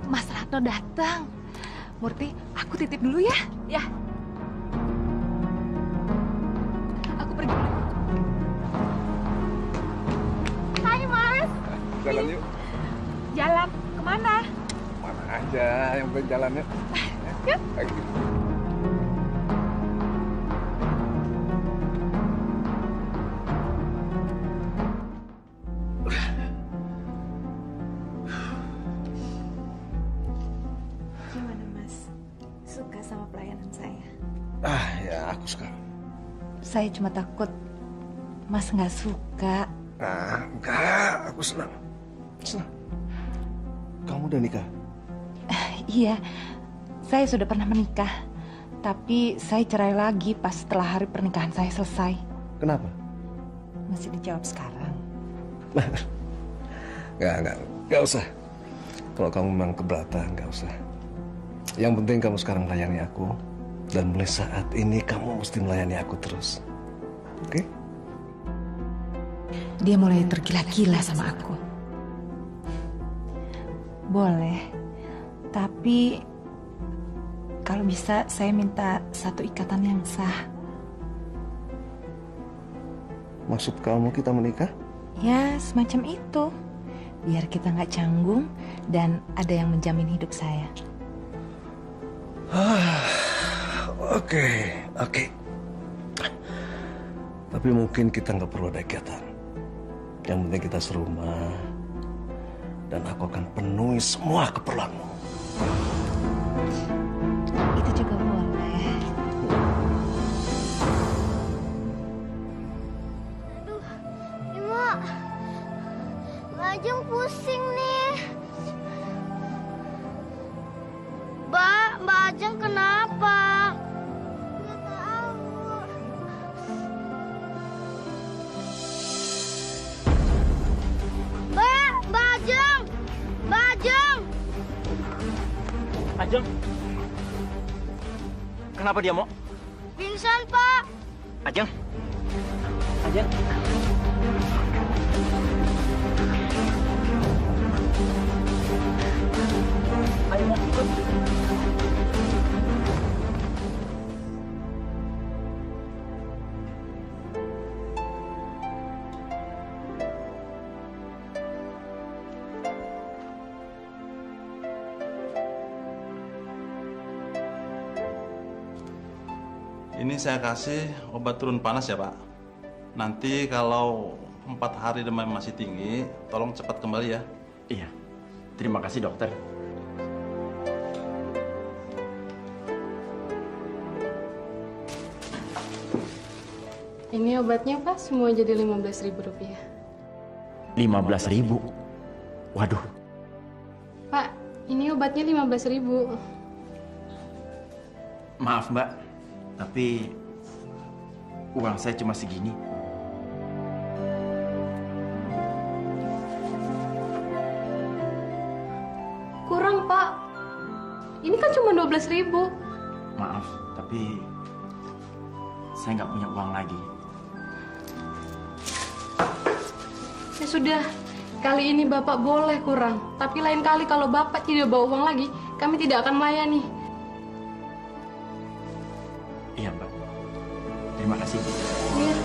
Mas Ratno datang. Murti, aku titip dulu ya. Ya. Aku pergi dulu. Hai, Mas. Jalan yuk. Jalan kemana? Mana aja yang penting jalannya. Yuk. Lagi. Gimana Mas? Suka sama pelayanan saya? Ya aku suka. Saya cuma takut Mas nggak suka. Enggak, aku senang. Senang. Kamu udah nikah? Iya, saya sudah pernah menikah. Tapi saya cerai lagi pas setelah hari pernikahan saya selesai. Kenapa? Masih dijawab sekarang. Enggak usah. Kalau kamu memang keberatan, enggak usah. Yang penting kamu sekarang melayani aku. Dan mulai saat ini kamu mesti melayani aku terus. Oke? Dia mulai tergila-gila sama aku. Boleh, tapi kalau bisa saya minta satu ikatan yang sah. Maksud kamu kita menikah? Ya, semacam itu. Biar kita nggak canggung dan ada yang menjamin hidup saya. Oke. Tapi mungkin kita nggak perlu ada ikatan. Yang penting kita serumah. Dan aku akan penuhi semua keperluanmu. Itu juga boleh. Aduh, Ibu, Mbak Ajeng pusing nih. Mbak Ajeng kenapa? Nggak tahu. Mbak Ajeng! Mbak Ajeng! Ajeng. Kenapa dia mau? Pingsan, Pak. Ajeng. Ajeng. Ayo, Mo, ikut. Ini saya kasih obat turun panas ya Pak. Nanti kalau 4 hari demam masih tinggi, tolong cepat kembali ya. Iya, terima kasih dokter. Ini obatnya Pak, semua jadi Rp15.000. 15.000? Waduh. Pak, ini obatnya 15.000. Maaf Mbak, tapi uang saya cuma segini. Kurang Pak, ini kan cuma 12.000. Maaf, tapi saya nggak punya uang lagi. Ya sudah, kali ini Bapak boleh kurang. Tapi lain kali kalau Bapak tidak bawa uang lagi, kami tidak akan melayani. Iya Mbak, terima kasih. Iya.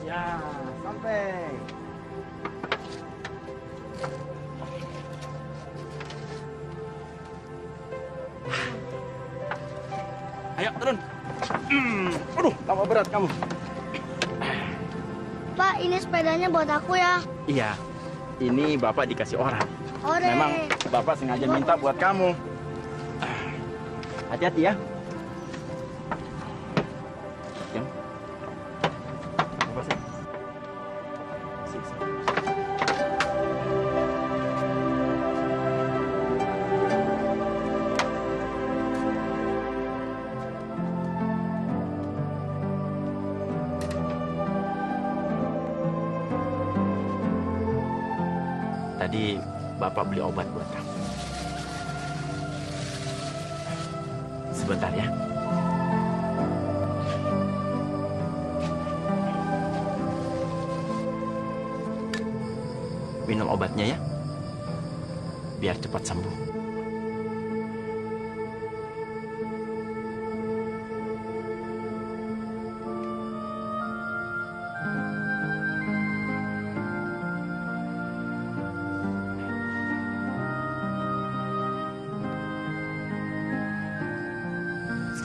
Ya, sampai. Ayo turun. Aduh, tambah berat kamu. Pak, ini sepedanya buat aku ya. Iya, ini Bapak dikasih orang. Ore. Memang Bapak sengaja minta buat kamu. Hati-hati ya. Yang. Bapak sih. Tadi Bapak beli obat buat kamu. Sebentar ya. Minum obatnya ya. Biar cepat sembuh.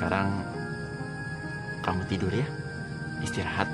Sekarang kamu tidur ya, istirahat.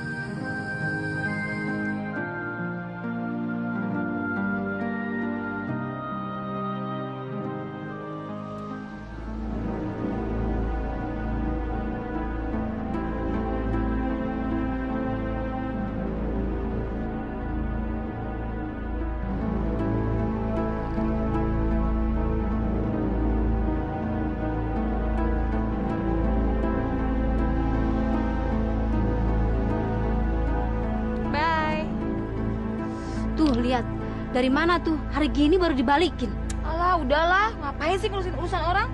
Tuh, lihat. Dari mana tuh? Hari gini baru dibalikin. Alah, udahlah. Ngapain sih ngurusin urusan orang?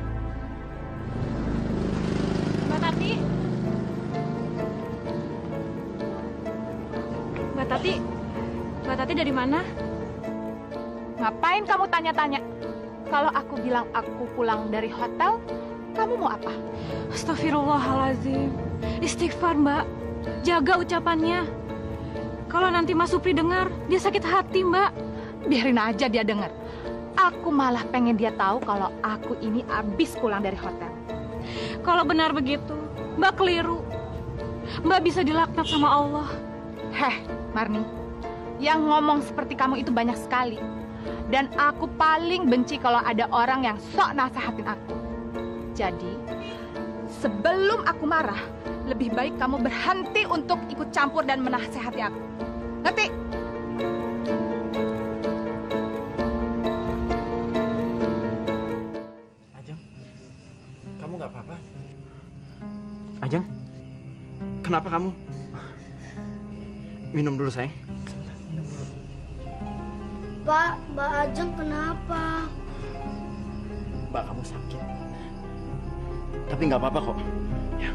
Mbak Tati? Mbak Tati? Mbak Tati dari mana? Ngapain kamu tanya-tanya? Kalau aku bilang aku pulang dari hotel, kamu mau apa? Astagfirullahaladzim. Istighfar, Mbak. Jaga ucapannya. Kalau nanti Mas Supri dengar, dia sakit hati, Mbak. Biarin aja dia dengar. Aku malah pengen dia tahu kalau aku ini habis pulang dari hotel. Kalau benar begitu, Mbak keliru. Mbak bisa dilaknat sama Allah. Heh, Marni. Yang ngomong seperti kamu itu banyak sekali. Dan aku paling benci kalau ada orang yang sok nasehatin aku. Jadi, sebelum aku marah, lebih baik kamu berhenti untuk ikut campur dan menasehati aku. Ngerti? Ajeng, kamu nggak apa-apa? Ajeng, kenapa kamu? Minum dulu, sayang. Pak, Mbak Ajeng kenapa? Mbak kamu sakit. Tapi nggak apa-apa kok. Ya.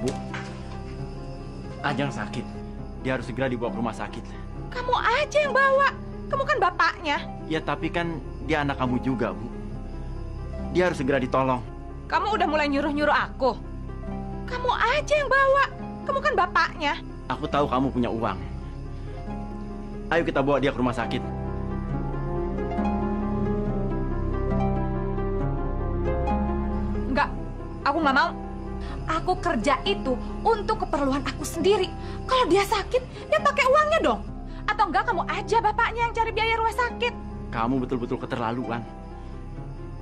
Bu, Ajeng sakit. Dia harus segera dibawa ke rumah sakit. Kamu aja yang bawa. Kamu kan bapaknya. Ya tapi kan dia anak kamu juga, Bu. Dia harus segera ditolong. Kamu udah mulai nyuruh-nyuruh aku. Kamu aja yang bawa. Kamu kan bapaknya. Aku tahu kamu punya uang. Ayo kita bawa dia ke rumah sakit. Enggak, aku nggak mau. Aku kerja itu untuk keperluan aku sendiri. Kalau dia sakit, dia pakai uangnya dong. Atau enggak kamu aja bapaknya yang cari biaya rumah sakit. Kamu betul-betul keterlaluan.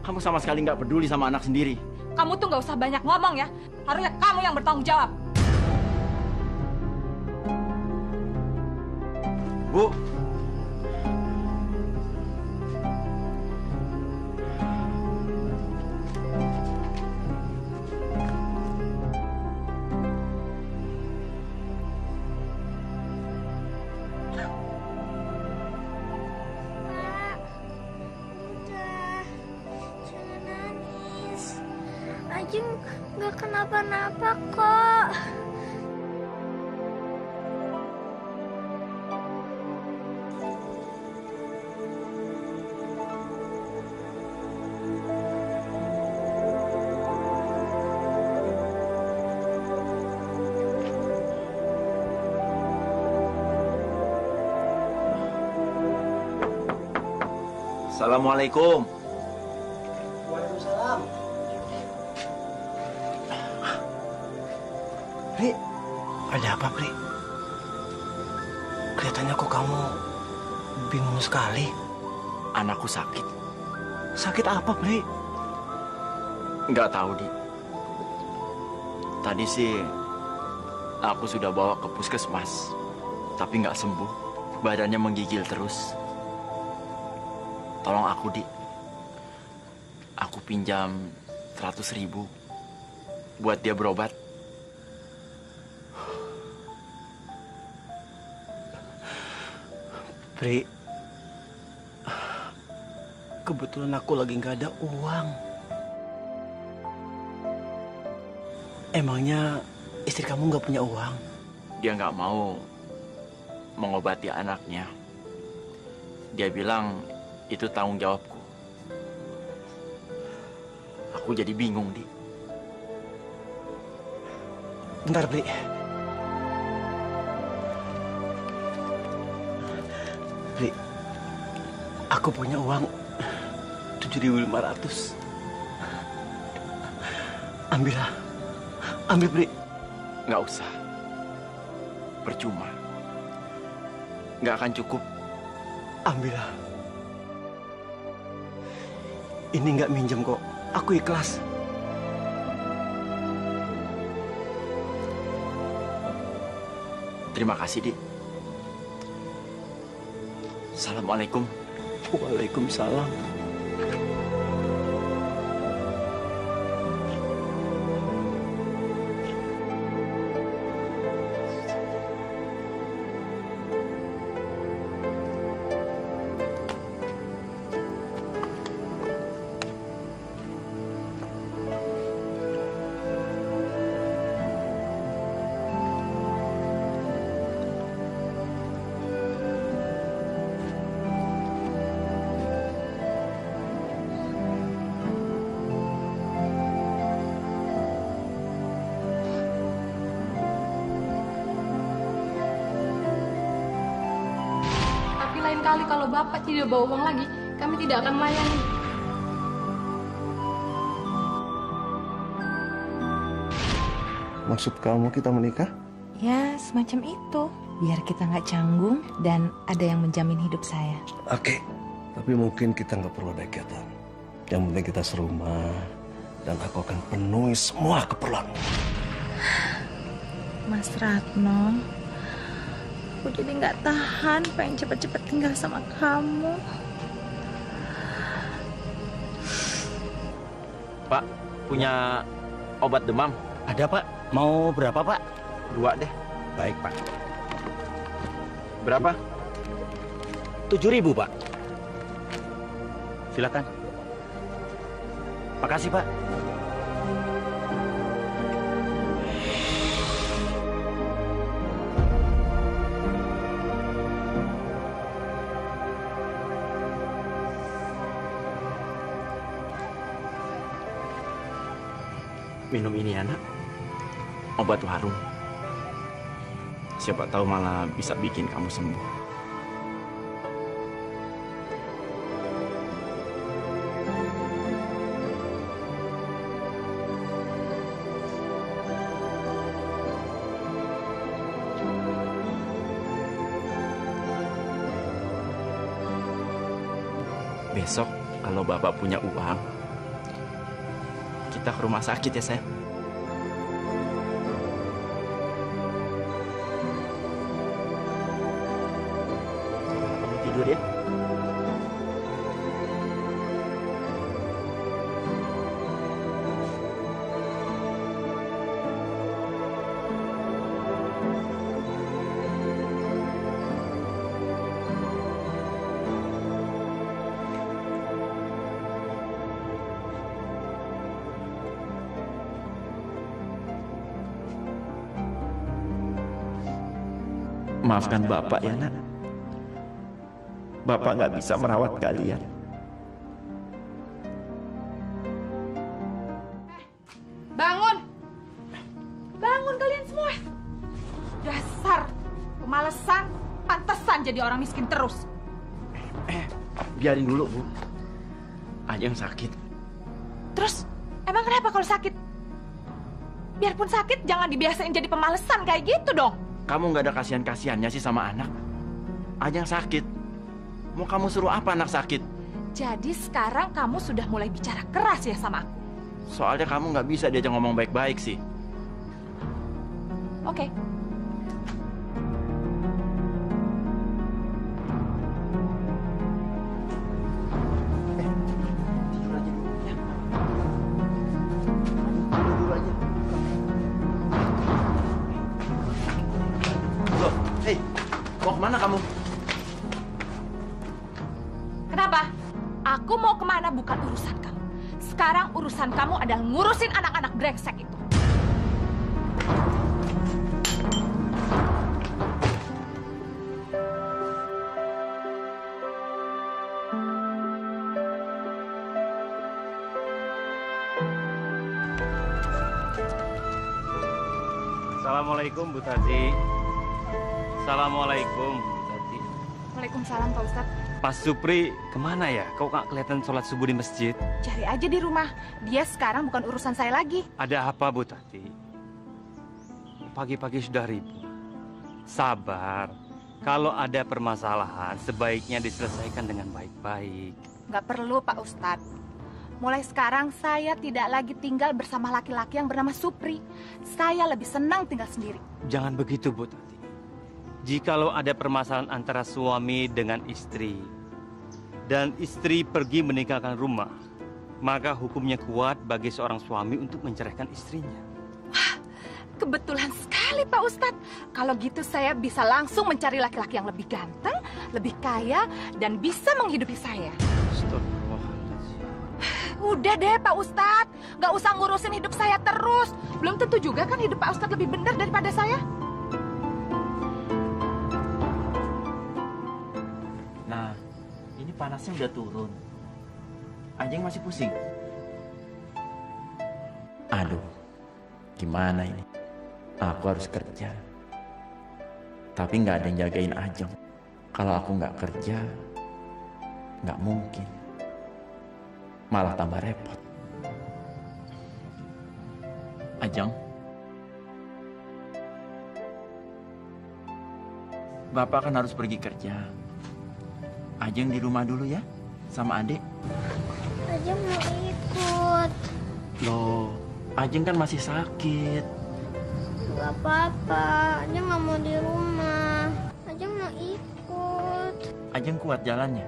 Kamu sama sekali nggak peduli sama anak sendiri. Kamu tuh nggak usah banyak ngomong ya. Harusnya kamu yang bertanggung jawab. Bu. Ajeng nggak kenapa-napa kok. Assalamualaikum. Waalaikumsalam. Pri, ada apa, Pri? Kelihatannya kok kamu bingung sekali. Anakku sakit. Sakit apa, Pri? Nggak tahu, Di. Tadi sih aku sudah bawa ke puskesmas, tapi nggak sembuh. Badannya menggigil terus. Tolong aku, Di. Aku pinjam 100.000 buat dia berobat. Pri, kebetulan aku lagi nggak ada uang. Emangnya istri kamu nggak punya uang? Dia nggak mau mengobati anaknya. Dia bilang itu tanggung jawabku. Aku jadi bingung, Di. Bentar, Pri. Pri, aku punya uang 7.500. Ambillah. Ambil, Pri. Nggak usah. Percuma. Nggak akan cukup. Ambillah. Ini nggak minjem kok. Aku ikhlas. Terima kasih, Di. Assalamualaikum. Waalaikumsalam. Lain kali kalau Bapak tidak bawa uang lagi, kami tidak akan melayani. Maksud kamu kita menikah? Ya, semacam itu. Biar kita nggak canggung dan ada yang menjamin hidup saya. Oke, tapi mungkin kita nggak perlu ada ikatan. Yang penting kita serumah dan aku akan penuhi semua keperluanmu. Mas Ratno, aku jadi nggak tahan, pengen cepet-cepet tinggal sama kamu. Pak, punya obat demam? Ada, Pak. Mau berapa, Pak? 2 deh. Baik, Pak. Berapa? 7.000, Pak. Silakan. Makasih, Pak. Minum ini ya, Nak. Obat warung. Siapa tahu malah bisa bikin kamu sembuh. Besok kalau Bapak punya uang, kita ke rumah sakit ya, sayang. Kamu tidur ya. Maafkan Bapak ya, Nak. Bapak nggak bisa merawat kalian. Bangun! Bangun kalian semua! Dasar kemalasan, pantesan jadi orang miskin terus. Biarin dulu, Bu. Ajeng sakit. Terus, emang kenapa kalau sakit? Biarpun sakit, jangan dibiasain jadi pemalesan kayak gitu dong. Kamu nggak ada kasihan-kasihannya sih sama anak? Ajeng sakit. Mau kamu suruh apa anak sakit? Jadi sekarang kamu sudah mulai bicara keras ya sama aku? Soalnya kamu nggak bisa diajak ngomong baik-baik sih. Oke. Loh, hei, mau kemana kamu? Kenapa? Aku mau kemana bukan urusan kamu. Sekarang urusan kamu adalah ngurusin anak-anak brengsek itu. Assalamualaikum Bu Tati. Assalamualaikum Bu Tati. Waalaikumsalam Pak Ustadz. Pak Supri kemana ya? Kok nggak kelihatan sholat subuh di masjid? Cari aja di rumah. Dia sekarang bukan urusan saya lagi. Ada apa Bu Tati? Pagi-pagi sudah ribut. Sabar. Kalau ada permasalahan, sebaiknya diselesaikan dengan baik-baik. Nggak perlu Pak Ustadz. Mulai sekarang saya tidak lagi tinggal bersama laki-laki yang bernama Supri. Saya lebih senang tinggal sendiri. Jangan begitu Bu Tati. Jikalau ada permasalahan antara suami dengan istri, dan istri pergi meninggalkan rumah, maka hukumnya kuat bagi seorang suami untuk menceraikan istrinya. Wah, kebetulan sekali Pak Ustadz. Kalau gitu saya bisa langsung mencari laki-laki yang lebih ganteng, lebih kaya, dan bisa menghidupi saya. Astagfirullahaladzim. Udah deh Pak Ustadz, nggak usah ngurusin hidup saya terus. Belum tentu juga kan hidup Pak Ustadz lebih benar daripada saya. Nah, ini panasnya udah turun. Ajeng masih pusing. Aduh, gimana ini? Aku harus kerja. Tapi nggak ada yang jagain Ajeng. Kalau aku nggak kerja, nggak mungkin. Malah tambah repot. Ajeng, Bapak kan harus pergi kerja. Ajeng di rumah dulu ya, sama adik. Ajeng mau ikut. Loh, Ajeng kan masih sakit. Gak apa-apa, Ajeng nggak mau di rumah. Ajeng mau ikut. Ajeng kuat jalannya.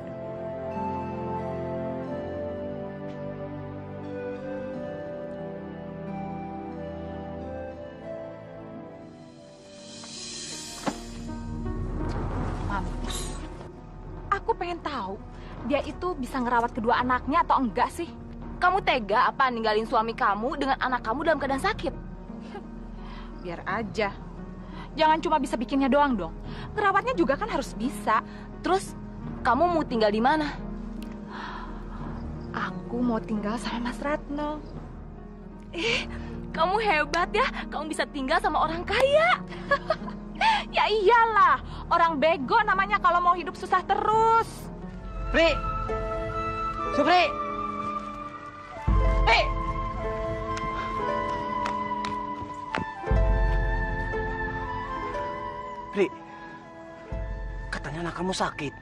Mampus. Aku pengen tahu, dia itu bisa ngerawat kedua anaknya atau enggak sih? Kamu tega apa ninggalin suami kamu dengan anak kamu dalam keadaan sakit? Biar aja. Jangan cuma bisa bikinnya doang dong. Ngerawatnya juga kan harus bisa. Terus, kamu mau tinggal di mana? Aku mau tinggal sama Mas Ratno. Kamu hebat ya, kamu bisa tinggal sama orang kaya. Ya iyalah, orang bego namanya kalau mau hidup susah terus. Pri! Supri! Hei! Pri, katanya anak kamu sakit.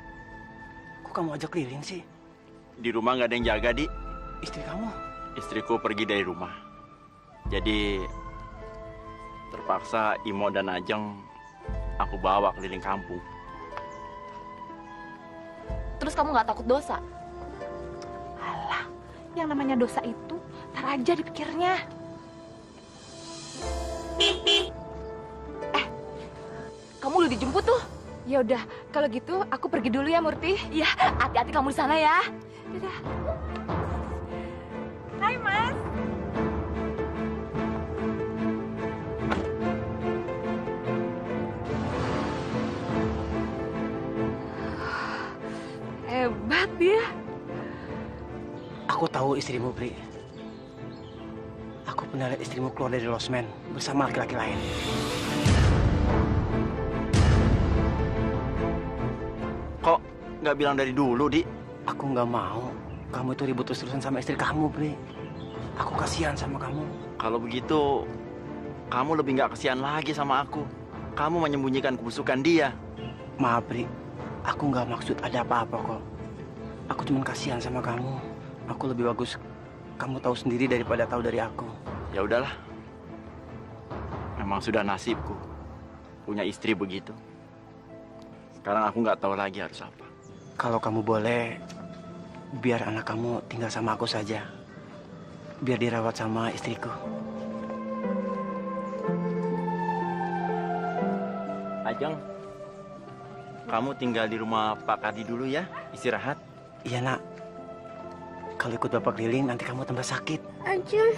Kok kamu ajak keliling sih? Di rumah nggak ada yang jaga, Di. Istri kamu? Istriku pergi dari rumah. Jadi terpaksa Imo dan Ajeng aku bawa keliling kampung. Terus kamu nggak takut dosa? Alah, yang namanya dosa itu tar aja dipikirnya. Kamu udah dijemput tuh. Ya udah, kalau gitu aku pergi dulu ya Murti. Iya, hati-hati kamu di sana ya. Dadah. Hai Mas. Hebat dia. Aku tahu istrimu, Pri. Aku pernah lihat istrimu keluar dari losmen bersama laki-laki lain. Kok nggak bilang dari dulu, Di? Aku nggak mau kamu itu ribut terus-terusan sama istri kamu, Pri. Aku kasihan sama kamu. Kalau begitu, kamu lebih nggak kasihan lagi sama aku. Kamu menyembunyikan kebusukan dia. Maaf, Pri. Aku nggak maksud ada apa-apa kok. Aku cuma kasihan sama kamu. Aku lebih bagus kamu tahu sendiri daripada tahu dari aku. Ya udahlah. Memang sudah nasibku punya istri begitu. Sekarang aku nggak tahu lagi harus apa. Kalau kamu boleh, biar anak kamu tinggal sama aku saja. Biar dirawat sama istriku. Ajeng, kamu tinggal di rumah Pak Kardi dulu ya, istirahat. Iya, Nak. Kalau ikut Bapak keliling, nanti kamu tambah sakit. Ajeng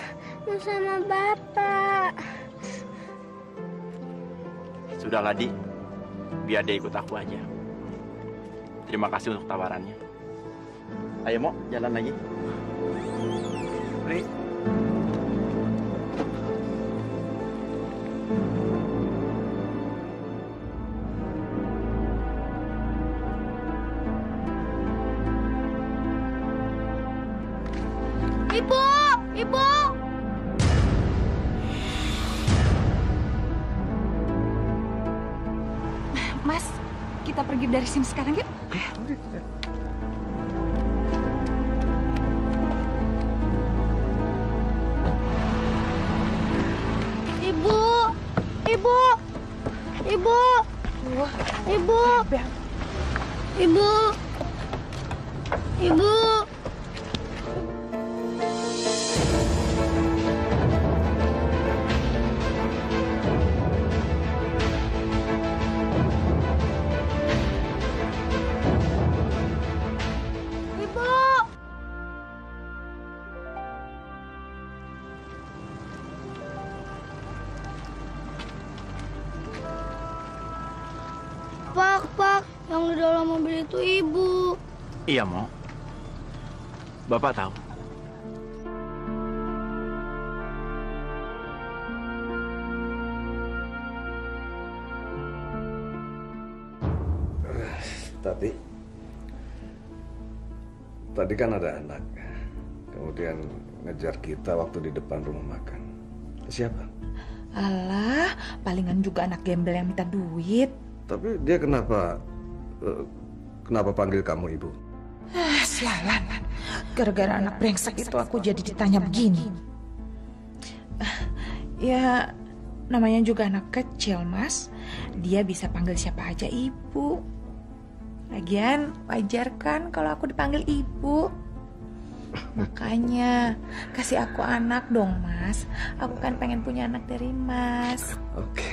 mau sama Bapak. Sudahlah, Di. Biar dia ikut aku aja. Terima kasih untuk tawarannya. Ayo, Mo, jalan lagi. Pri. Ibu, Ibu. Mas, kita pergi dari sini sekarang yuk. Ibu, Ibu, Ibu, Ibu, Ibu, Ibu. Pak, yang di dalam mobil itu Ibu. Iya, Mo. Bapak tahu. Tadi kan ada anak, kemudian ngejar kita waktu di depan rumah makan. Siapa? Alah, palingan juga anak gembel yang minta duit. Tapi dia kenapa panggil kamu ibu? Sialan. Gara-gara anak brengsek itu aku jadi ditanya begini. Ya, namanya juga anak kecil, Mas. Dia bisa panggil siapa aja ibu. Lagian wajar kan kalau aku dipanggil ibu. Makanya kasih aku anak dong, Mas. Aku kan pengen punya anak dari Mas. Oke.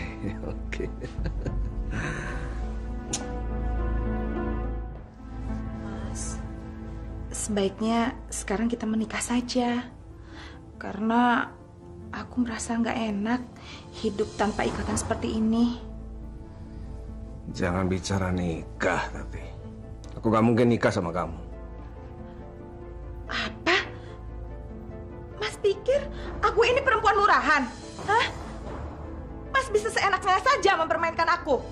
Mas, sebaiknya sekarang kita menikah saja. Karena aku merasa nggak enak hidup tanpa ikatan seperti ini. Jangan bicara nikah, tapi aku gak mungkin nikah sama kamu. Apa? Mas pikir aku ini perempuan murahan? Hah? Mas bisa seenaknya saja mempermainkan aku.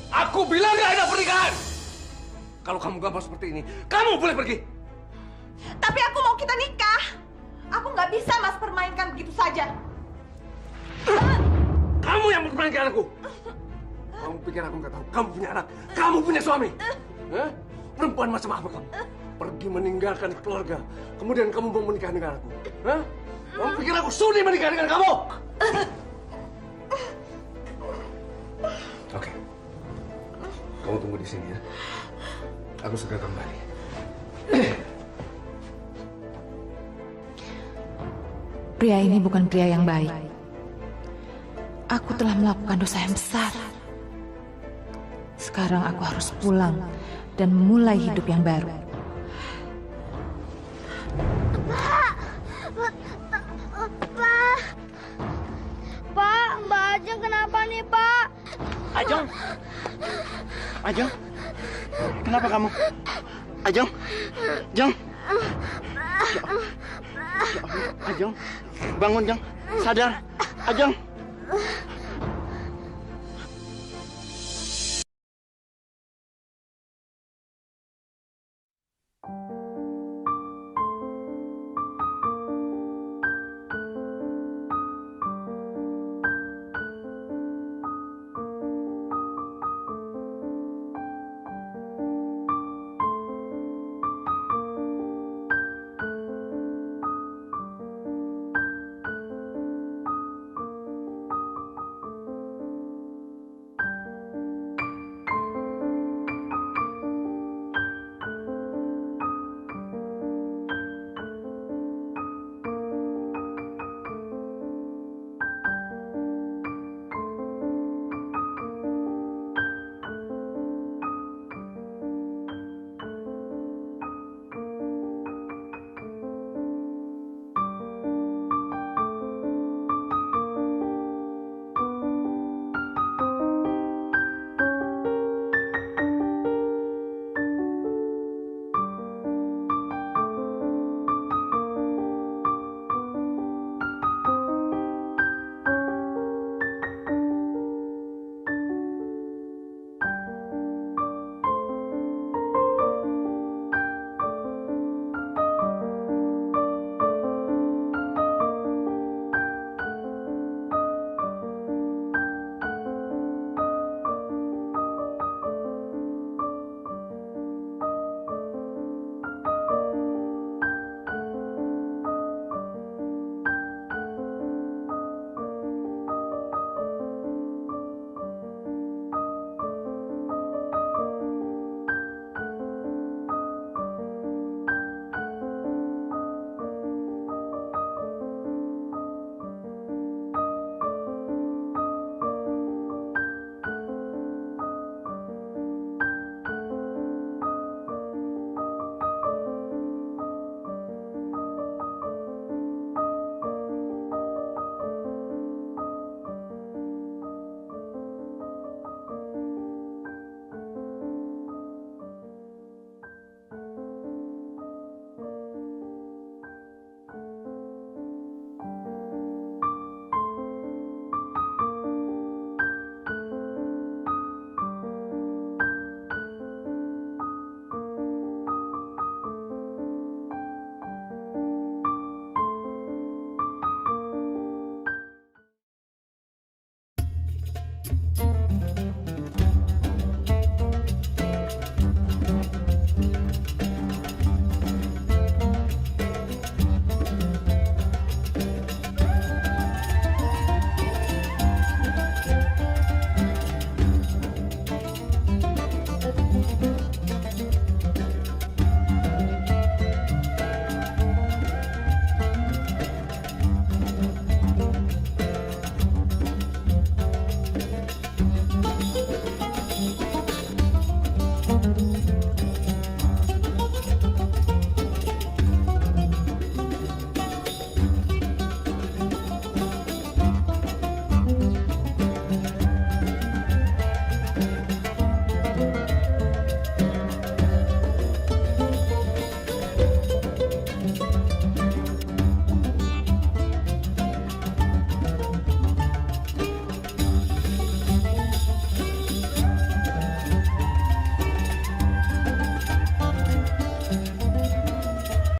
Aku bilang gak ada pernikahan. Kalau kamu gampang seperti ini, kamu boleh pergi. Tapi aku mau kita nikah. Aku nggak bisa Mas permainkan begitu saja. Kamu yang mempermainkan aku. Kamu pikir aku nggak tahu? Kamu punya anak, kamu punya suami. Hah? Perempuan macam apa kamu? Pergi meninggalkan keluarga, kemudian kamu mau menikah dengan aku. Hah? Kamu pikir aku sudi menikah dengan kamu? Oke. Kamu tunggu di sini ya. Aku segera kembali. Pria ini bukan pria yang baik. Aku telah melakukan dosa yang besar. Sekarang aku harus pulang dan memulai hidup yang baru. Pak, Mbak Ajeng kenapa nih, Pak? Ajeng, kenapa kamu? Ajeng, Ajeng, bangun, Jeng, sadar, Ajeng.